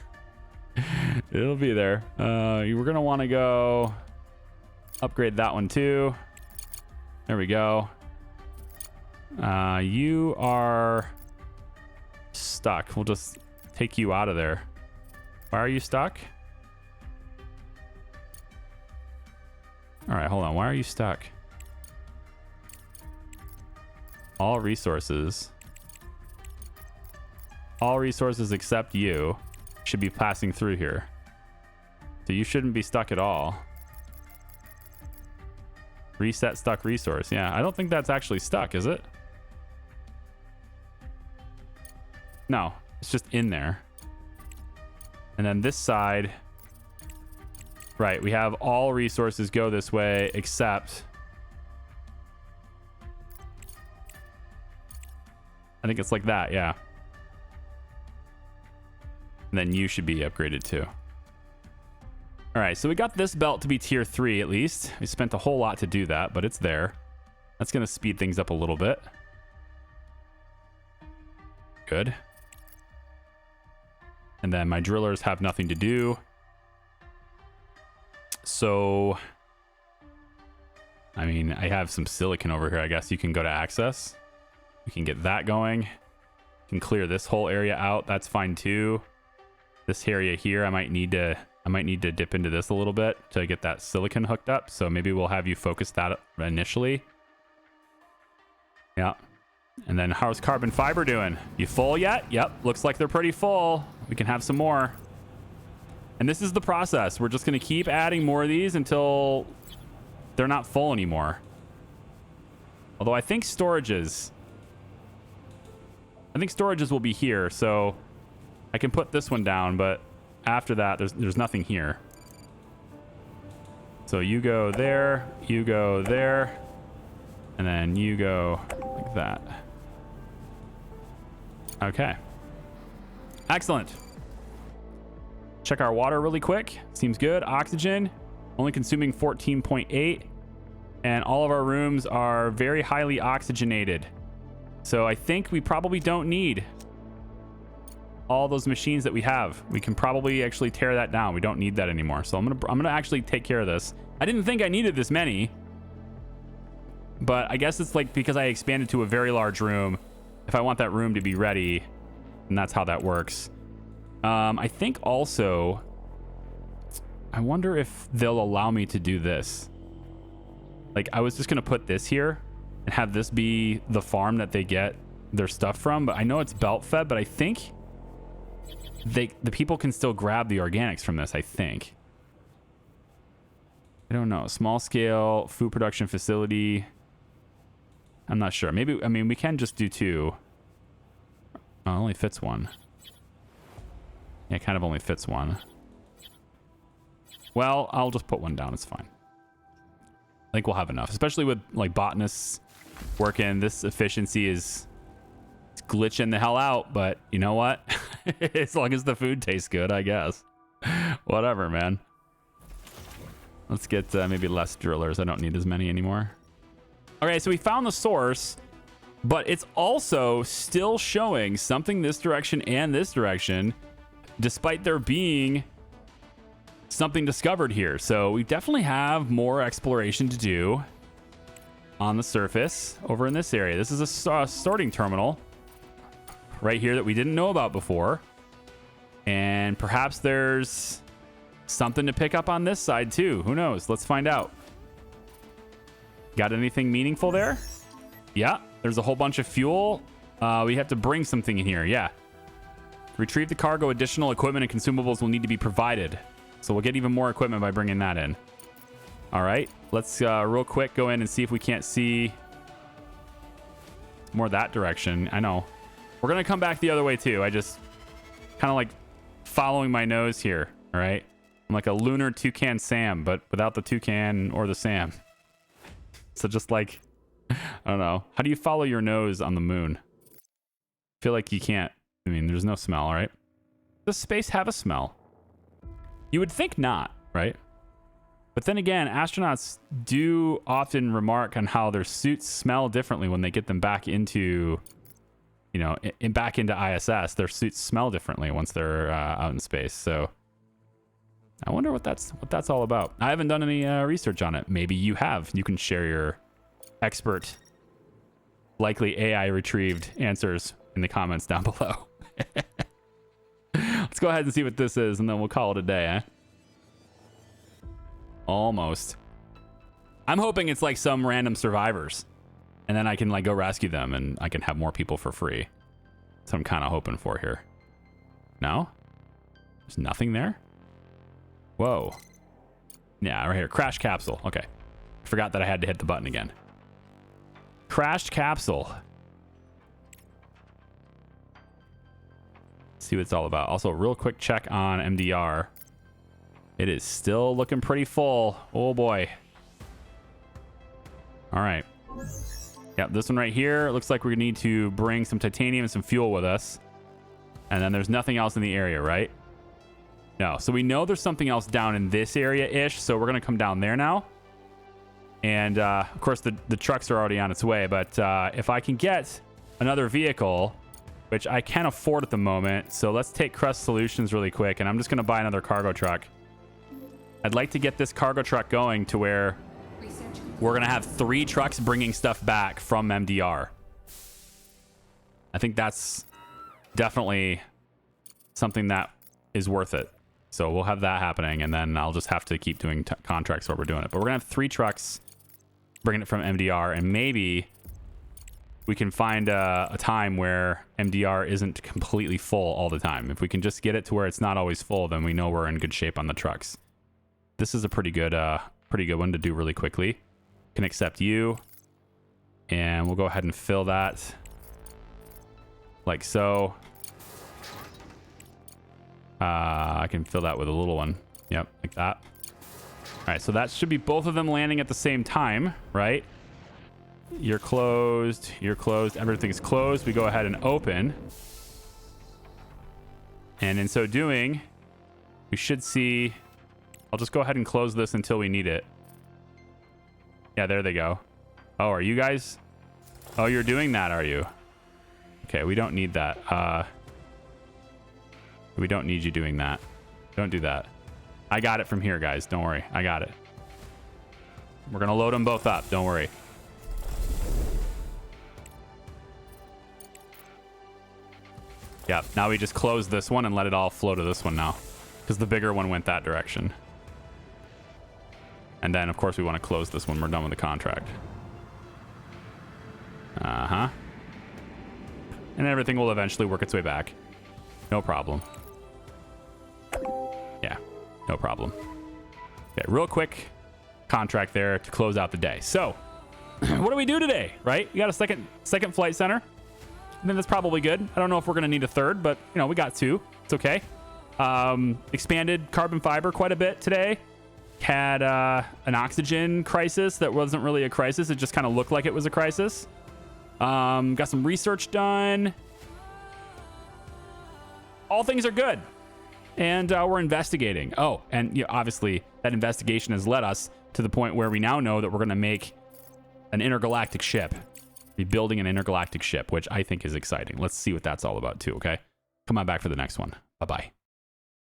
It'll be there. We're going to want to go upgrade that one too. There we go. You are stuck. We'll just take you out of there. Why are you stuck? All right, hold on. Why are you stuck? All resources. All resources except you should be passing through here. So you shouldn't be stuck at all. Reset stuck resource. Yeah, I don't think that's actually stuck, is it? No, it's just in there. And then this side, right, we have all resources go this way except, I think it's like that, yeah. And then you should be upgraded too. All right, so we got this belt to be tier 3 at least. We spent a whole lot to do that, but it's there. That's going to speed things up a little bit. Good. And then my drillers have nothing to do. So, I mean, I have some silicon over here. I guess you can go to access. We can get that going. You can clear this whole area out. That's fine too. This area here, I might need to dip into this a little bit to get that silicon hooked up. So maybe we'll have you focus that initially. Yeah. And then how's carbon fiber doing? You full yet? Yep, looks like they're pretty full. We can have some more. And this is the process. We're just going to keep adding more of these until they're not full anymore. Although I think storages will be here, so I can put this one down, but after that, there's nothing here. So you go there, and then you go like that. Okay. Excellent. Check our water really quick. Seems good. Oxygen, only consuming 14.8. And all of our rooms are very highly oxygenated. So I think we probably don't need all those machines that we have. We can probably actually tear that down. We don't need that anymore. So I'm gonna actually take care of this. I didn't think I needed this many, but I guess it's like because I expanded to a very large room. If I want that room to be ready, and that's how that works. I think also, I wonder if they'll allow me to do this. Like, I was just gonna put this here and have this be the farm that they get their stuff from, but I know it's belt fed, but I think the people can still grab the organics from this, I think. I don't know. Small scale food production facility. I'm not sure. Maybe, I mean, we can just do 2. Oh, it only fits 1. Yeah, it kind of only fits 1. Well, I'll just put 1 down. It's fine. I think we'll have enough, especially with like botanists working. This efficiency is glitching the hell out, but you know what? As long as the food tastes good, I guess. Whatever, man. Let's get maybe less drillers. I don't need as many anymore. Okay, so we found the source, but it's also still showing something this direction and this direction, despite there being something discovered here. So we definitely have more exploration to do on the surface over in this area. This is a sorting terminal right here that we didn't know about before. And perhaps there's something to pick up on this side too. Who knows? Let's find out. Got anything meaningful there? Yeah, there's a whole bunch of fuel. We have to bring something in here. Yeah. Retrieve the cargo. Additional equipment and consumables will need to be provided. So we'll get even more equipment by bringing that in. All right. Let's real quick go in and see if we can't see more that direction. I know. We're going to come back the other way too. I just kind of like following my nose here. All right. I'm like a lunar toucan Sam, but without the toucan or the Sam. So just like, I don't know. How do you follow your nose on the moon? I feel like you can't. I mean, there's no smell, all right? Does space have a smell? You would think not, right? But then again, astronauts do often remark on how their suits smell differently when they get them back into, you know, back into ISS. Their suits smell differently once they're out in space. So I wonder what that's all about. I haven't done any research on it. Maybe you have. You can share your expert, likely AI retrieved answers in the comments down below. Let's go ahead and see what this is, and then we'll call it a day, eh? Almost. I'm hoping it's like some random survivors, and then I can like go rescue them, and I can have more people for free. That's what I'm kind of hoping for here. No? There's nothing there? Whoa. Yeah, right here. Crash capsule. Okay. I forgot that I had to hit the button again. Crashed capsule. See what it's all about. Also, real quick check on MDR. It is still looking pretty full. Oh boy. All right. Yep, this one right here. It looks like we need to bring some titanium and some fuel with us. And then there's nothing else in the area, right? No. So we know there's something else down in this area-ish. So we're going to come down there now. And of course, the trucks are already on its way. But if I can get another vehicle, which I can't afford at the moment. So let's take CRUST Solutions really quick. And I'm just going to buy another cargo truck. I'd like to get this cargo truck going to where we're going to have 3 trucks bringing stuff back from MDR. I think that's definitely something that is worth it. So we'll have that happening. And then I'll just have to keep doing contracts while we're doing it. But we're going to have 3 trucks bringing it from MDR. And maybe we can find a time where MDR isn't completely full all the time. If we can just get it to where it's not always full, then we know we're in good shape on the trucks. This is a pretty good one to do really quickly. Can accept you, and we'll go ahead and fill that like so. I can fill that with a little one. Yep, like that. All right, so that should be both of them landing at the same time, right? You're closed. You're closed. Everything's closed. We go ahead and open. And in so doing, we should see... I'll just go ahead and close this until we need it. Yeah, there they go. Oh, are you guys... Oh, you're doing that, are you? Okay, we don't need that. We don't need you doing that. Don't do that. I got it from here, guys. Don't worry. I got it. We're going to load them both up. Don't worry. Yeah, now we just close this one and let it all flow to this one now, because the bigger one went that direction. And then, of course, we want to close this when we're done with the contract. Uh-huh. And everything will eventually work its way back. No problem. Yeah, no problem. Okay, real quick contract there to close out the day. So, what do we do today, right? We got a second flight center. I think that's probably good. I don't know if we're going to need a third, but, you know, we got two. It's okay. Expanded carbon fiber quite a bit today. Had an oxygen crisis that wasn't really a crisis. It just kind of looked like it was a crisis. Got some research done. All things are good. And we're investigating. Oh, and you know, obviously that investigation has led us to the point where we now know that we're going to make an intergalactic ship. Be building an intergalactic ship, which I think is exciting. Let's see what that's all about too, okay? Come on back for the next one. Bye-bye.